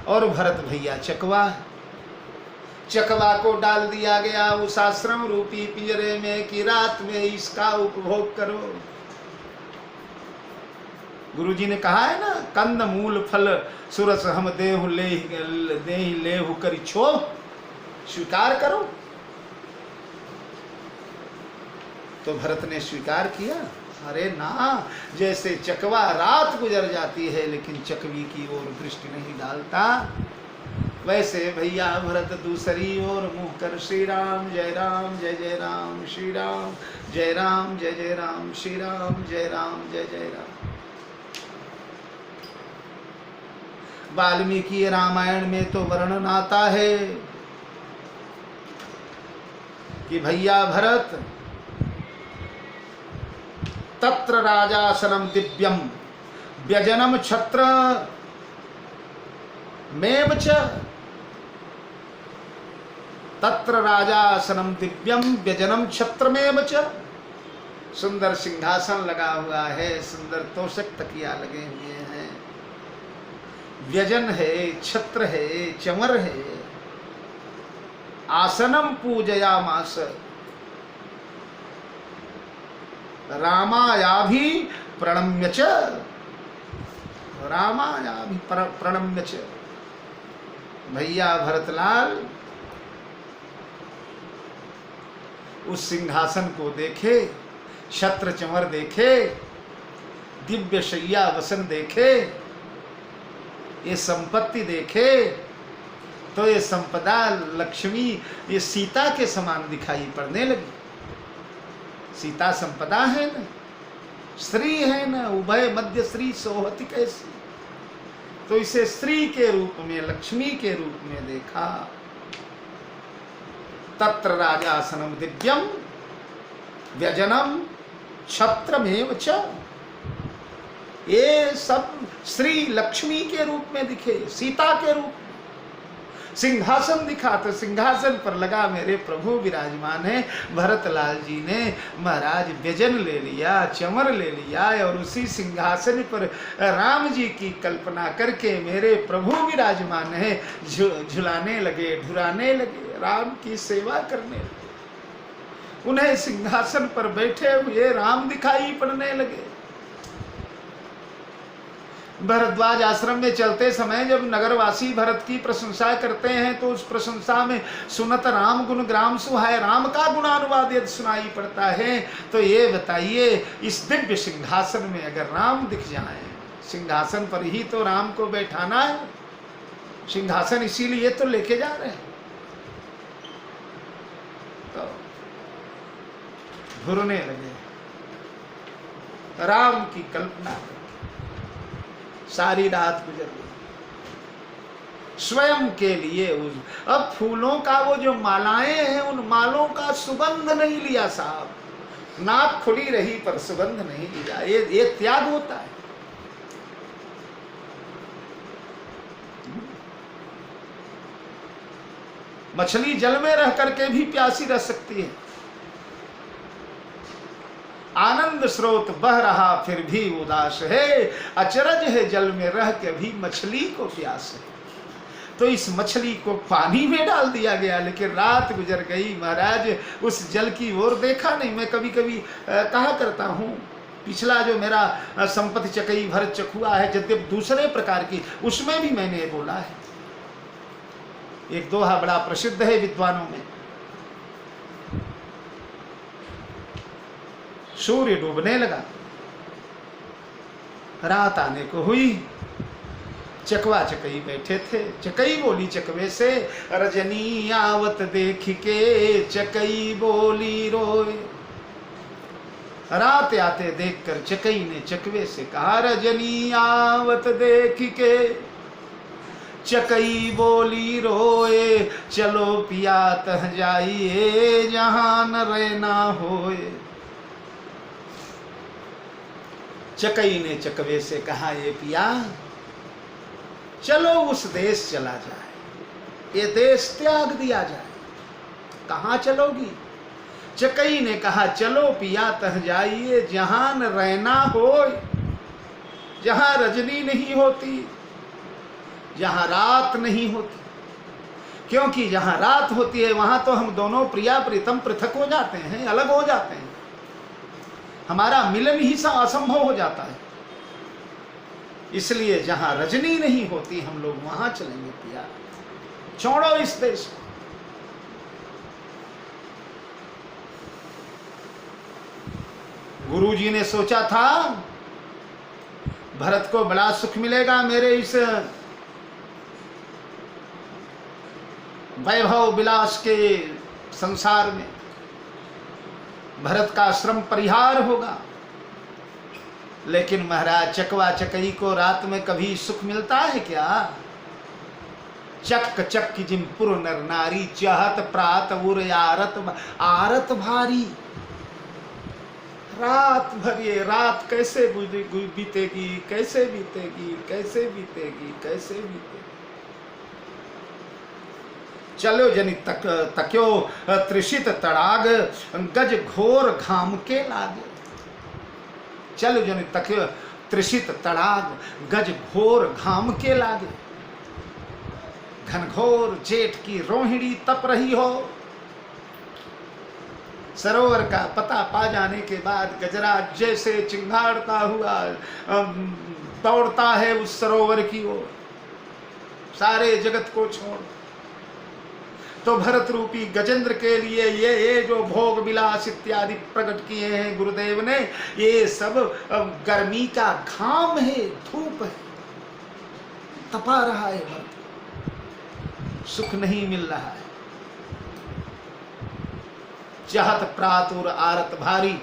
[SPEAKER 1] और भरत भैया चकवा। चकवा को डाल दिया गया उस आश्रम रूपी पिंजरे में कि रात में इसका उपभोग करो। गुरु जी ने कहा है ना, कंद मूल फल सुरस हम देहु लेहु करि छो, स्वीकार करो। तो भरत ने स्वीकार किया। अरे ना, जैसे चकवा रात गुजर जाती है लेकिन चकवी की ओर दृष्टि नहीं डालता, वैसे भैया भरत दूसरी ओर मुंह कर श्री राम जय राम श्री राम जय राम श्री राम जय जय राम। वाल्मीकि रामायण में तो वर्णन आता है कि भैया भरत तत्र राजासनम दिव्यम व्यजनम छत्र मेव च, तत्र राजासनम दिव्यम व्यजनम छत्रमेव च। सुंदर सिंहासन लगा हुआ है, सुंदर तोषक तकिया लगे हुए हैं, व्यजन है, छत्र है, चमर है। आसनम पूजयामास रामायाभि प्रणम्य च, रामायाभि प्रणम्य च। भैया भरतलाल उस सिंहासन को देखे, छत्र चमर देखे, दिव्य शैया वसन देखे, ये संपत्ति देखे, तो ये संपदा लक्ष्मी ये सीता के समान दिखाई पड़ने लगी। सीता संपदा है न, स्त्री है न, उभय मध्य स्त्री सोहति कैसी, तो इसे स्त्री के रूप में, लक्ष्मी के रूप में देखा। तत्र राजासनम दिव्यम व्यजनम छत्रमेव च, ये सब श्री लक्ष्मी के रूप में दिखे, सीता के रूप में। सिंहासन दिखा तो सिंहासन पर लगा मेरे प्रभु विराजमान है। भरतलाल जी ने महाराज व्यजन ले लिया, चमर ले लिया और उसी सिंहासन पर राम जी की कल्पना करके मेरे प्रभु विराजमान है, झुलाने लगे, ढुराने लगे, राम की सेवा करने लगे। उन्हें सिंहासन पर बैठे हुए राम दिखाई पड़ने लगे। भरद्वाज आश्रम में चलते समय जब नगरवासी भरत की प्रशंसा करते हैं तो उस प्रशंसा में सुनत राम गुण ग्राम सुहाय, राम का गुणानुवाद यदि सुनाई पड़ता है तो ये बताइए, इस दिव्य सिंहासन में अगर राम दिख जाए, सिंहासन पर ही तो राम को बैठाना है, सिंहासन इसीलिए तो लेके जा रहे हैं। तो घुरने लगे, राम की कल्पना, सारी रात गुजर गई। स्वयं के लिए अब फूलों का वो जो मालाएं हैं, उन मालों का सुगंध नहीं लिया साहब, नाक खुली रही पर सुगंध नहीं लिया। ये त्याग होता है। मछली जल में रह करके भी प्यासी रह सकती है, आनंद स्रोत बह रहा फिर भी उदास है, अचरज है जल में रह के भी मछली को प्यास है। तो इस मछली को पानी में डाल दिया गया, लेकिन रात गुजर गई, महाराज उस जल की ओर देखा नहीं। मैं कभी कभी कहा करता हूँ, पिछला जो मेरा संपत्ति चकई भर चखुआ है, यद्यप दूसरे प्रकार की, उसमें भी मैंने बोला है। एक दोहा बड़ा प्रसिद्ध है विद्वानों में, सूर्य डूबने लगा, रात आने को हुई, चकवा चकई बैठे थे। चकई बोली चकवे से, रजनी आवत देख के चकई बोली रोए। रात आते देखकर चकई ने चकवे से कहा, रजनी आवत देख के चकई बोली रोए, चलो पिया तह जाइए जहां न रहना होए। चकई ने चकवे से कहा, ये पिया चलो उस देश चला जाए, ये देश त्याग दिया जाए। कहाँ चलोगी? चकई ने कहा, चलो पिया तह जाइए जहां न रहना हो, जहां रजनी नहीं होती, जहां रात नहीं होती। क्योंकि जहां रात होती है वहां तो हम दोनों प्रिया प्रीतम पृथक हो जाते हैं, अलग हो जाते हैं, हमारा मिलन ही सा असंभव हो जाता है। इसलिए जहां रजनी नहीं होती हम लोग वहां चलेंगे प्रिया, छोड़ो इस देश को। गुरु जी ने सोचा था भरत को बड़ा सुख मिलेगा मेरे इस वैभव विलास के संसार में, भरत का श्रम परिहार होगा। लेकिन महाराज चकवा चकई को रात में कभी सुख मिलता है क्या? चक चक जिम पुर नर नारी, चाहत प्रात उर आरत भारी। रात भर ये रात कैसे बीतेगी, कैसे बीतेगी, कैसे बीतेगी, कैसे बीतेगी। चलो जनि तक्यो त्रिषित तड़ाग, गज घोर घाम के लागे। चलो जनि तक्यो त्रिषित तड़ाग, गज घोर घाम के लागे। घनघोर जेठ की रोहिणी तप रही हो, सरोवर का पता पा जाने के बाद गजराज जैसे चिंगाड़ता हुआ दौड़ता है उस सरोवर की ओर, सारे जगत को छोड़। तो भरत रूपी गजेंद्र के लिए ये जो भोग विलास इत्यादि प्रकट किए हैं गुरुदेव ने, ये सब गर्मी का घाम है, धूप है, तपा रहा है भरत, सुख नहीं मिल रहा है। चाहत प्रातुर आरत भारी,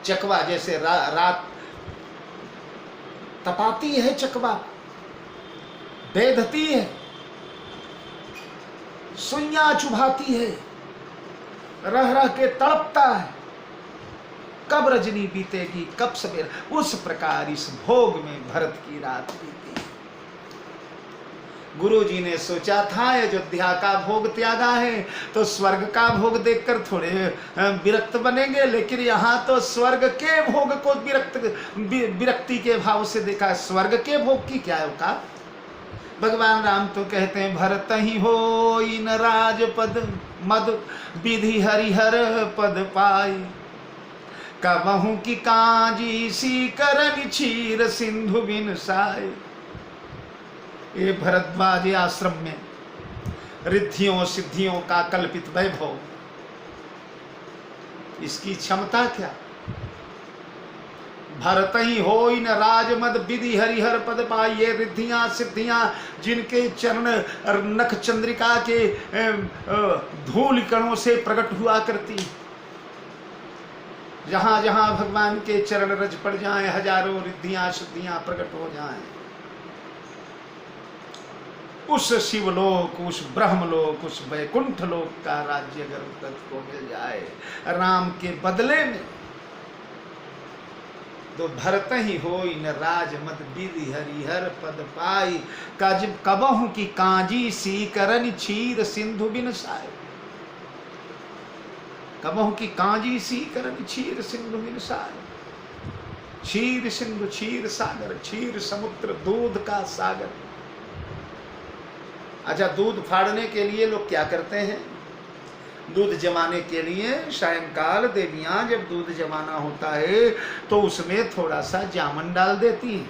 [SPEAKER 1] चकवा जैसे रात तपाती है, चकवा बेधती है, सुइयां चुभाती है, रह रह के तड़पता है, कब रजनी बीतेगी, कब सवेरा। उस प्रकार इस भोग में भरत की रात बीती। गुरु जी ने सोचा था अयोध्या का भोग त्यागा है तो स्वर्ग का भोग देखकर थोड़े विरक्त बनेंगे, लेकिन यहाँ तो स्वर्ग के भोग को विरक्ति के भाव से देखा। स्वर्ग के भोग की क्या औकात। भगवान राम तो कहते हैं भरत ही हो इन राजपद मद विधि हरिहर पद पाई, कबहू की कांजी सी करन क्षीर सिंधु बिन साई। ये भरद्वाज आश्रम में रिद्धियों सिद्धियों का कल्पित वैभव, इसकी क्षमता क्या। भरत ही हो इन राजमद विधि हरिहर पद पाई। ये रिद्धियां सिद्धियां जिनके चरण नख चंद्रिका के धूल कणों से प्रकट हुआ करती, जहां जहां भगवान के चरण रज पड़ जाएं, हजारों रिद्धियां सिद्धियां प्रकट हो जाएं, उस शिवलोक, उस ब्रह्मलोक, उस वैकुंठ लोक का राज्य अगर भरत को मिल जाए राम के बदले में, तो भरत ही हो इन राजमद विधि हरिहर पद पाई, कबहू की कांजी सी करन क्षीर सिंधु बिन साय। कबहू की कांजी सी करन क्षीर सिंधु बिन साय। क्षीर सिंधु, क्षीर सागर, क्षीर समुद्र, दूध का सागर। अच्छा, दूध फाड़ने के लिए लोग क्या करते हैं? दूध जमाने के लिए सायंकाल देवियां जब दूध जमाना होता है तो उसमें थोड़ा सा जामन डाल देती हैं।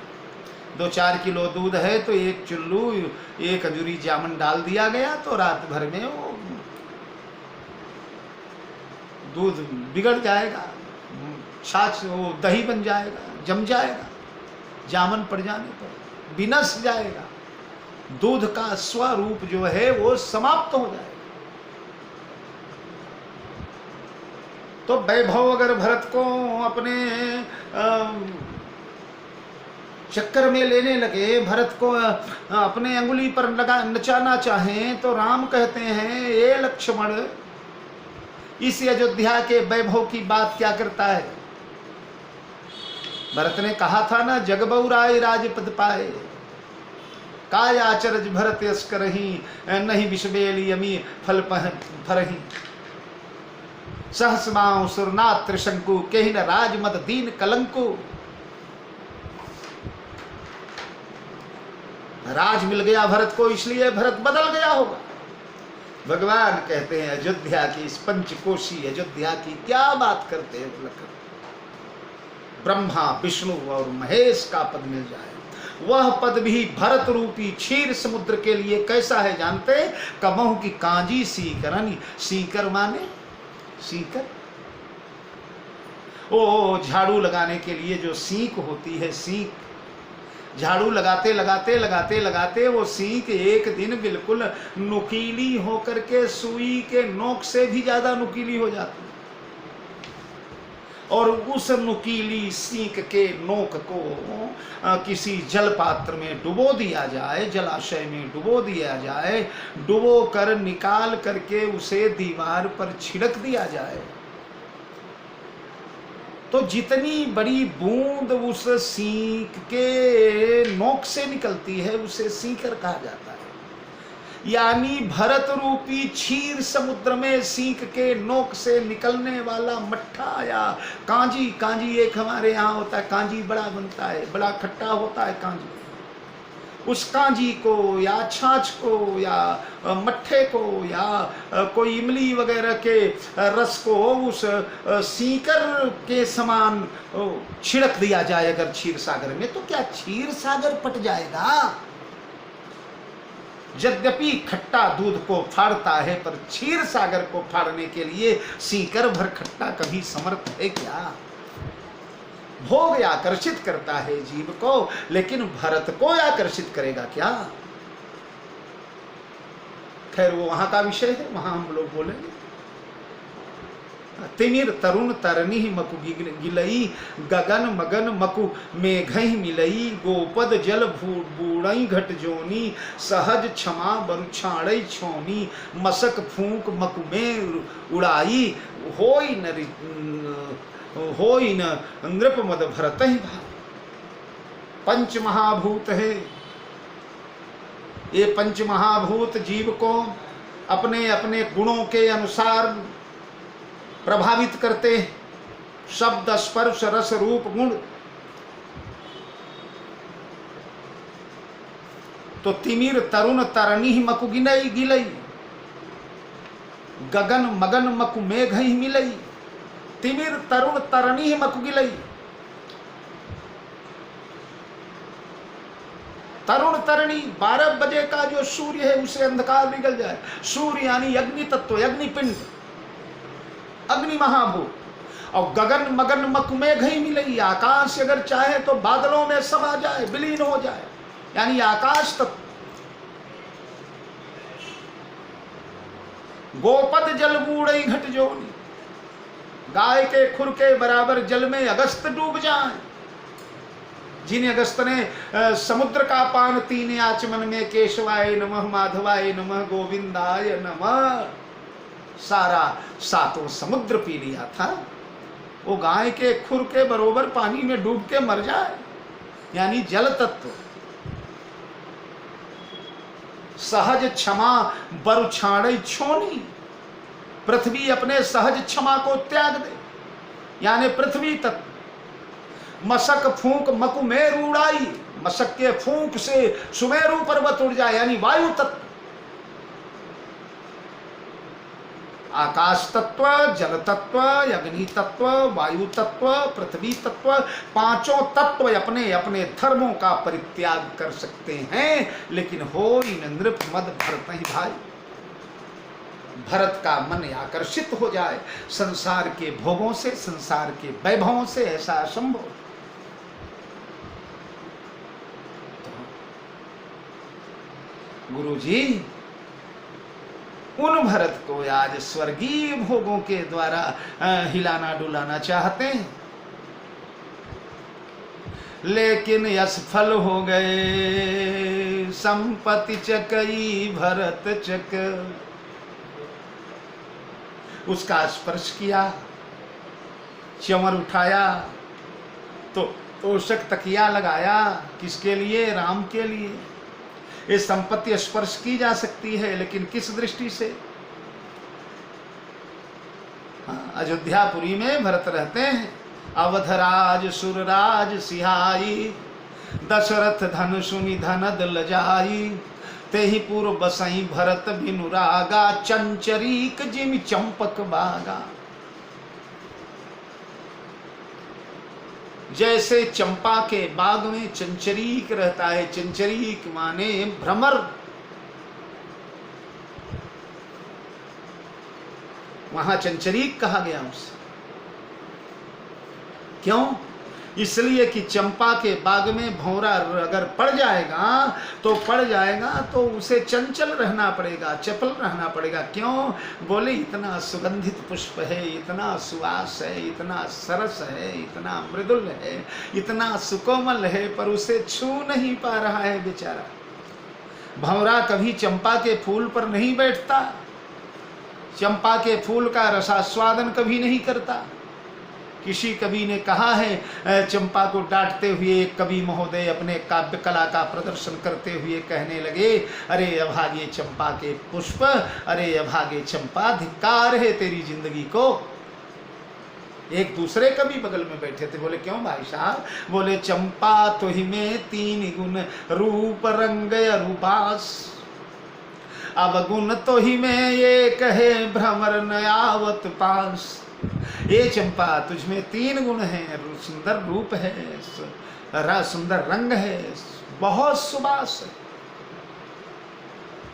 [SPEAKER 1] 2-4 किलो दूध है तो 1 चुल्लू 1 खजूरी जामन डाल दिया गया तो रात भर में वो दूध बिगड़ जाएगा, छाछ वो दही बन जाएगा, जम जाएगा, जामन पड़ जाने पर विनस जाएगा, दूध का स्वरूप जो है वो समाप्त हो जाएगा। तो वैभव अगर भरत को अपने चक्कर में लेने लगे, भरत को अपने अंगुली पर लगा नचाना चाहें, तो राम कहते हैं ये लक्ष्मण इस अयोध्या के वैभव की बात क्या करता है। भरत ने कहा था ना, जगबउराय राजपद पाए, काय आचरज भरत यश करही, नहीं विषबेली यमी फल फरही। सहस्माओ सुरनाथ त्रिशंकु, केहिन राजमद दीन कलंकु। राज मिल गया भरत को, इसलिए भरत बदल गया होगा। भगवान कहते हैं अयोध्या की, इस पंचकोशी अयोध्या की क्या बात करते हैं बोलकर, ब्रह्मा विष्णु और महेश का पद मिल जाए, वह पद भी भरत रूपी क्षीर समुद्र के लिए कैसा है जानते? कमहु की कांजी सीकरनी, सीकर माने सीकर, ओ झाड़ू लगाने के लिए जो सीक होती है, सीक, झाड़ू लगाते लगाते लगाते लगाते वो सीक एक दिन बिल्कुल नुकीली होकर के सुई के नोक से भी ज्यादा नुकीली हो जाती है, और उस नुकीली सीक के नोक को किसी जल पात्र में डुबो दिया जाए, जलाशय में डुबो दिया जाए, डुबो कर निकाल करके उसे दीवार पर छिड़क दिया जाए, तो जितनी बड़ी बूंद उस सीक के नोक से निकलती है उसे सीकर कहा जाता है। यानी भरत रूपी क्षीर समुद्र में सीक के नोक से निकलने वाला मट्ठा या कांजी, कांजी एक हमारे यहाँ होता है, कांजी बड़ा बनता है, बड़ा खट्टा होता है कांजी, उस कांजी को या छाछ को या मट्ठे को या कोई इमली वगैरह के रस को उस सीकर के समान छिड़क दिया जाए अगर क्षीर सागर में, तो क्या क्षीर सागर पट जाएगा? यद्यपि खट्टा दूध को फाड़ता है, पर क्षीर सागर को फाड़ने के लिए सीकर भर खट्टा कभी समर्थ है क्या? भोग आकर्षित करता है जीव को, लेकिन भरत को आकर्षित करेगा क्या? खैर वो वहां का विषय है, वहां हम लोग बोलेंगे। तिमिर तरुण तरनी मकु गिलई, गगन मगन मकु मेघई मिलई, गोपद जल बूढ़ई घट जोनी, सहज क्षमा बरुछाड़ई छोनी, मसक फूंक मकु में उड़ाई, होई न नृप मद भरत ही भाई। पंच महाभूत है, ये पंच महाभूत जीव को अपने अपने गुणों के अनुसार प्रभावित करते हैं, शब्द स्पर्श रस रूप गुण। तो तिमिर तरुण तरनी मकु गिनई गिलई, गगन मगन मकु मेघ ही मिलई, तिमिर तरुण तरनी मकु गिलई। तरुण तरणी 12 बजे का जो सूर्य है उसे अंधकार निकल जाए, सूर्य यानी अग्नि तत्व, अग्निपिंड, अग्नि महाभूत। और गगन मगन मकु मेघ ही मिलई, आकाश अगर चाहे तो बादलों में समा जाए, विलीन हो जाए, यानी आकाश तत्व। गोपद जल बूढ़ई घट जोनी, गाय के खुर के बराबर जल में अगस्त डूब जाए। जिन अगस्त ने समुद्र का पान 3 आचमन में केशवाय नमः, माधवाय नमः, गोविंदाय नमः, सारा 7 समुद्र पी लिया था, वो गाय के खुर के बरोबर पानी में डूब के मर जाए, यानी जल तत्व। सहज क्षमा बरुछाड़ई छोनी, पृथ्वी अपने सहज क्षमा को त्याग दे, यानी पृथ्वी तत्व। मशक फूंक मकु मेरु उड़ाई, मशक के फूंक से सुमेरु पर्वत उड़ जाए, यानी वायु तत्व। आकाश तत्व, जल तत्व, अग्नि तत्व, वायु तत्व, पृथ्वी तत्व, 5 तत्व अपने अपने धर्मों का परित्याग कर सकते हैं, लेकिन हो नृप मद भरत ही भाई। भरत का मन आकर्षित हो जाए संसार के भोगों से, संसार के वैभवों से, ऐसा असंभव। गुरुजी उन भरत को आज स्वर्गीय भोगों के द्वारा हिलाना डुलाना चाहते हैं, लेकिन असफल हो गए। संपत्ति चकई भरत चक, उसका स्पर्श किया, चमर उठाया तो तोषक तकिया लगाया, किसके लिए? राम के लिए। ये संपत्ति स्पर्श की जा सकती है, लेकिन किस दृष्टि से? अयोध्यापुरी में भरत रहते हैं, अवधराज सुरराज सिहाई, दशरथ धन सुनि धनद लजाई, ते ही पूर्व बसई भरत बिनु रागा, चंचरीक जिमि चंपक बागा। जैसे चंपा के बाग में चंचरीक रहता है, चंचरीक माने भ्रमर, वहां चंचरीक कहा गया उसे। क्यों? इसलिए कि चंपा के बाग में भौरा अगर पड़ जाएगा तो उसे चंचल रहना पड़ेगा, चपल रहना पड़ेगा। क्यों? बोले इतना सुगंधित पुष्प है, इतना सुवास है, इतना सरस है, इतना मृदुल है, इतना सुकोमल है, पर उसे छू नहीं पा रहा है बेचारा। भौरा कभी चंपा के फूल पर नहीं बैठता, चंपा के फूल का रसास्वादन कभी नहीं करता। किसी कवि ने कहा है, चंपा को डांटते हुए एक कवि महोदय अपने काव्य कला का प्रदर्शन करते हुए कहने लगे, अरे अभागे चंपा के पुष्प, अरे अभागे चंपा, धिक्कार है तेरी जिंदगी को। एक दूसरे कवि बगल में बैठे थे, बोले क्यों भाई साहब? बोले चंपा तुहि में 3 गुण, रूप रंग अरूपास, अवगुण तुहि में एक है, भ्रमर न आवत पास। ये चंपा तुझमें 3 गुण हैं, सुंदर रूप है, सुंदर रंग है, बहुत सुबास है,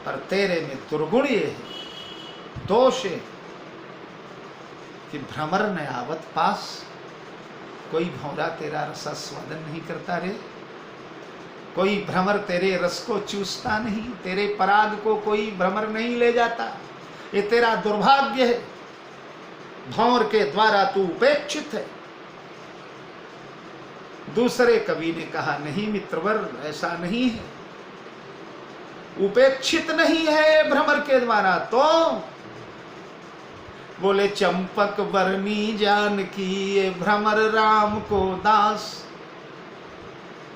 [SPEAKER 1] पर तेरे में दुर्गुण ये है, दोष है कि भ्रमर न आवत पास, कोई भौरा तेरा रसास्वादन नहीं करता रे, कोई भ्रमर तेरे रस को चूसता नहीं, तेरे पराग को कोई भ्रमर नहीं ले जाता। ये तेरा दुर्भाग्य है, भौर के द्वारा तू उपेक्षित है। दूसरे कवि ने कहा, नहीं मित्रवर, ऐसा नहीं है, उपेक्षित नहीं है भ्रमर के द्वारा। तो बोले चंपक बरनी जानकी, ये भ्रमर राम को दास।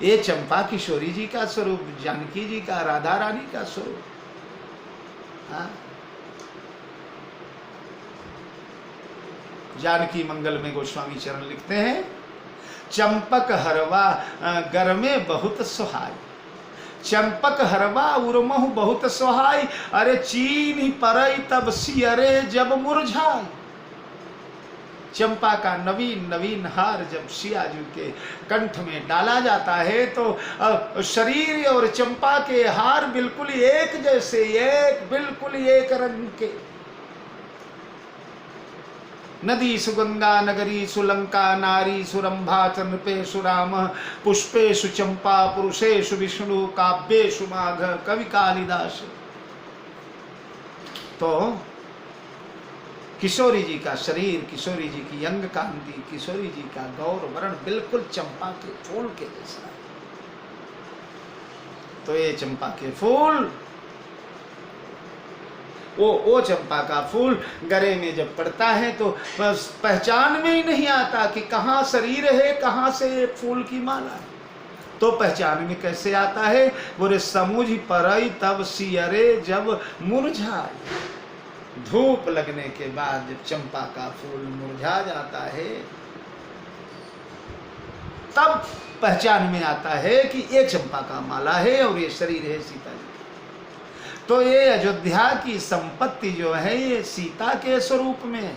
[SPEAKER 1] ये चंपा किशोरी जी का स्वरूप, जानकी जी का, राधा रानी का स्वरूप। हाँ, जानकी मंगल में गोस्वामी चरण लिखते हैं, चंपक हरवा गर में बहुत सुहाई, चंपक हरवा उर्महु बहुत सुहाई, अरे चीन परई तब सियरे जब मुरझाई। चंपा का नवीन नवीन हार जब सियाजू के कंठ में डाला जाता है तो शरीर और चंपा के हार बिल्कुल एक जैसे, बिल्कुल एक रंग के। नदी सुगंगा नगरी सुलंका, नारी सुरंभा चंद्रपेशु राम, पुष्पेशु चंपा पुरुषेशु विष्णु, काव्येशु माघ कवि कालिदास। तो किशोरी जी का शरीर, किशोरी जी की अंग कांति, किशोरी जी का गौर वर्ण बिल्कुल चंपा के फूल के जैसा। तो ये चंपा के फूल, वो चंपा का फूल गले में जब पड़ता है तो बस पहचान में ही नहीं आता कि कहाँ शरीर है, कहाँ से फूल की माला है। तो पहचान में कैसे आता है? बोले समुझ परई तब सियरे जब मुरझाए। धूप लगने के बाद जब चंपा का फूल मुरझा जाता है तब पहचान में आता है कि ये चंपा का माला है और ये शरीर है सीता जी। तो ये अयोध्या की संपत्ति जो है ये सीता के स्वरूप में,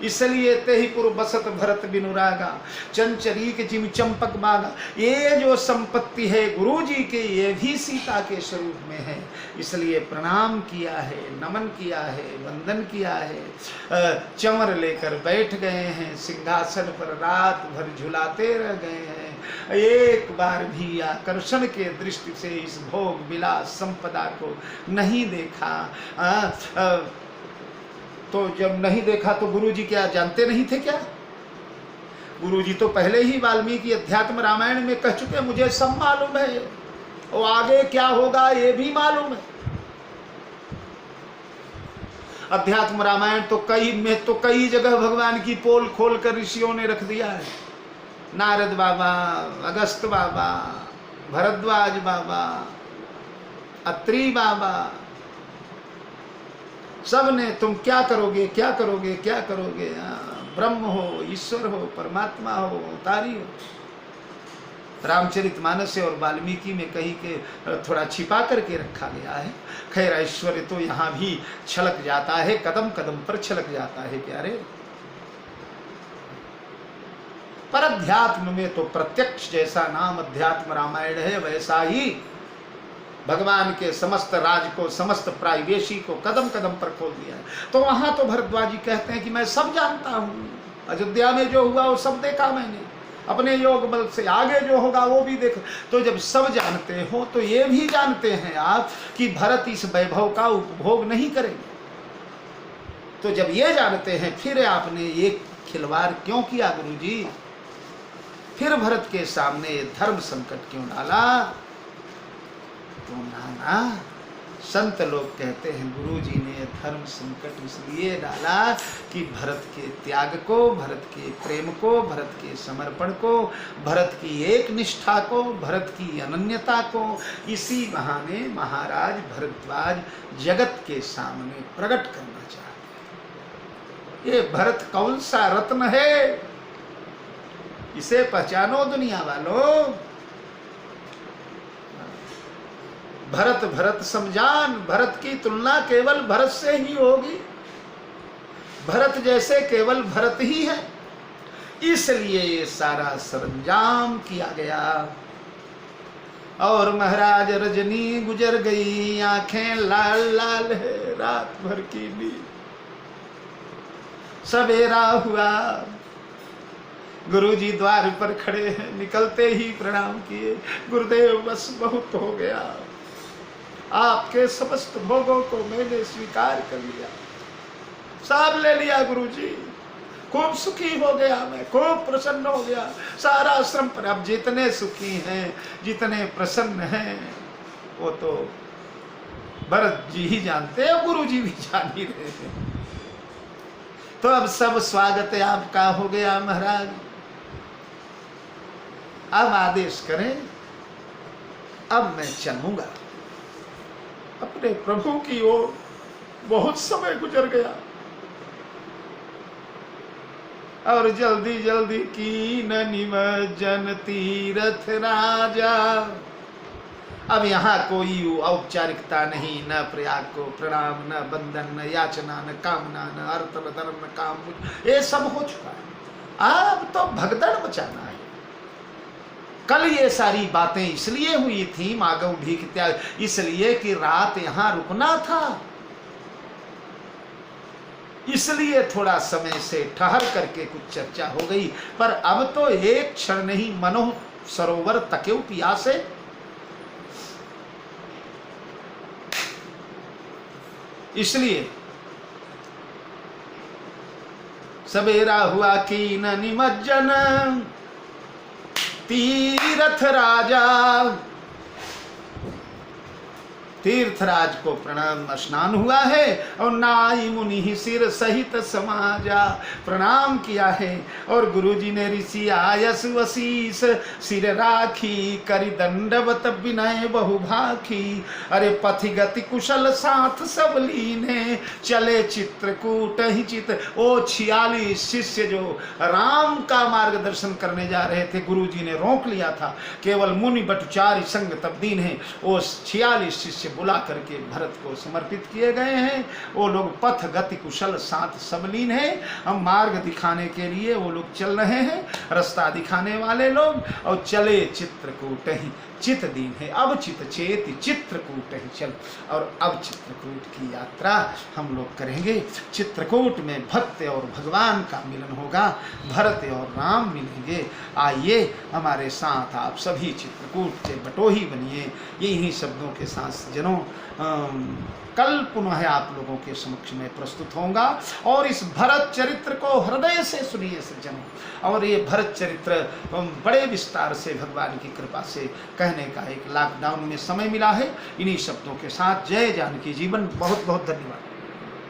[SPEAKER 1] इसलिए ते ही पूर्व बसत भरत बिनु रागा, चंचरीक जिमि चंपक बागा। ये जो संपत्ति है गुरु जी के, ये भी सीता के स्वरूप में है, इसलिए प्रणाम किया है, नमन किया है, वंदन किया है। चंवर लेकर बैठ गए हैं सिंहासन पर, रात भर झुलाते रह गए हैं, एक बार भी आकर्षण के दृष्टि से इस भोग विलास संपदा को नहीं देखा। तो जब नहीं देखा तो गुरुजी क्या जानते नहीं थे क्या? गुरुजी तो पहले ही वाल्मीकि अध्यात्म रामायण में कह चुके, मुझे सब मालूम है और आगे क्या होगा ये भी मालूम है। अध्यात्म रामायण तो कई जगह भगवान की पोल खोल कर ऋषियों ने रख दिया है। नारद बाबा, अगस्त बाबा, भरद्वाज बाबा, अत्रि बाबा, सब ने तुम क्या करोगे, क्या करोगे, क्या करोगे, ब्रह्म हो, ईश्वर हो, परमात्मा हो, अवतारी हो, रामचरितमानस और वाल्मीकि में कहीं के थोड़ा छिपा करके रखा गया है। खैर ऐश्वर्य तो यहाँ भी छलक जाता है, कदम कदम पर छलक जाता है प्यारे। पर अध्यात्म में तो प्रत्यक्ष जैसा नाम अध्यात्म रामायण है, वैसा ही भगवान के समस्त राज को, समस्त प्राइवेशी को कदम कदम पर खोल दिया है। तो वहां तो भरद्वाज जी कहते हैं कि मैं सब जानता हूं, अयोध्या में जो हुआ वो सब देखा मैंने, अपने योग बल से आगे जो होगा वो भी देख। तो जब सब जानते हो तो ये भी जानते हैं आप कि भरत इस वैभव का उपभोग नहीं करेंगे। तो जब ये जानते हैं फिर आपने ये खिलवाड़ क्यों किया गुरुजी? फिर भरत के सामने धर्म संकट क्यों डाला? तो नाना, संत लोग कहते हैं गुरुजी ने धर्म संकट इसलिए डाला कि भरत के त्याग को, भरत के प्रेम को, भरत के समर्पण को, भरत की एक निष्ठा को, भरत की अनन्यता को इसी बहाने महाराज भरद्वाज जगत के सामने प्रकट करना चाहते हैं। ये भरत कौन सा रत्न है, इसे पहचानो दुनिया वालों। भरत भरत समझान, भरत की तुलना केवल भरत से ही होगी। भरत जैसे केवल भरत ही है, इसलिए ये सारा सरंजाम किया गया। और महाराज रजनी गुजर गई, आंखें लाल लाल है, रात भर की नींद। सवेरा हुआ, गुरुजी द्वार पर खड़े हैं, निकलते ही प्रणाम किए। गुरुदेव बस बहुत हो गया, आपके समस्त भोगों को मैंने स्वीकार कर लिया, सब ले लिया गुरुजी। खूब सुखी हो गया मैं, खूब प्रसन्न हो गया। सारा श्रम पर अब जितने सुखी हैं, जितने प्रसन्न हैं, वो तो भरत जी ही जानते हैं, गुरुजी भी जान ही रहे हैं। तो अब सब स्वागत है आपका हो गया महाराज। अब आदेश करें, अब मैं चलूंगा अपने प्रभु की ओर। बहुत समय गुजर गया और जल्दी जल्दी की न निमज्जन तीरथ राजा। अब यहाँ कोई औपचारिकता नहीं, न प्रयाग को प्रणाम, न बंधन, न याचना, न कामना, न अर्थ, न धर्म, न काम, ये सब हो चुका है। अब तो भगदड़ मचाना है। कल ये सारी बातें इसलिए हुई थी, मागव भीख त्याग, इसलिए कि रात यहाँ रुकना था, इसलिए थोड़ा समय से ठहर करके कुछ चर्चा हो गई। पर अब तो एक क्षण नहीं, मनो सरोवर तकेउ पियासे। इसलिए सवेरा हुआ कि न निमज्जन तीर्थ राजा। तीर्थराज को प्रणाम, स्नान हुआ है और नाई मुनि सिर सहित समाजा, प्रणाम किया है। और गुरुजी ने ऋषि आयस वशीष सिर राखी, करी दंडवत विनय बहुभाखी। अरे पथि गति कुशल साथ सब लीने, चले चित्रकूट ही चित। ओ 46 शिष्य जो राम का मार्गदर्शन करने जा रहे थे, गुरुजी ने रोक लिया था, केवल मुनि बटुचारी संग तब दीन है। वो 46 शिष्य बुला करके भरत को समर्पित किए गए हैं। वो लोग पथ गति कुशल साथ सबलीन है। हम मार्ग दिखाने के लिए वो लोग चल रहे हैं, रास्ता दिखाने वाले लोग। और चले चित्रकूट ही चित दीन है, अब चित चेत चित्रकूट ही चल। और अब चित्रकूट की यात्रा हम लोग करेंगे। चित्रकूट में भक्त और भगवान का मिलन होगा, भरत और राम मिलेंगे। आइए हमारे साथ आप सभी चित्रकूट से बटोही बनिए। यही शब्दों के साथ जनों कल पुनः आप लोगों के समक्ष में प्रस्तुत होगा। और इस भरत चरित्र को हृदय से सुनिए सज्जनों। और ये भरत चरित्र बड़े विस्तार से भगवान की कृपा से कहने का एक लॉकडाउन में समय मिला है। इन्हीं शब्दों के साथ जय जानकी जीवन। बहुत बहुत धन्यवाद।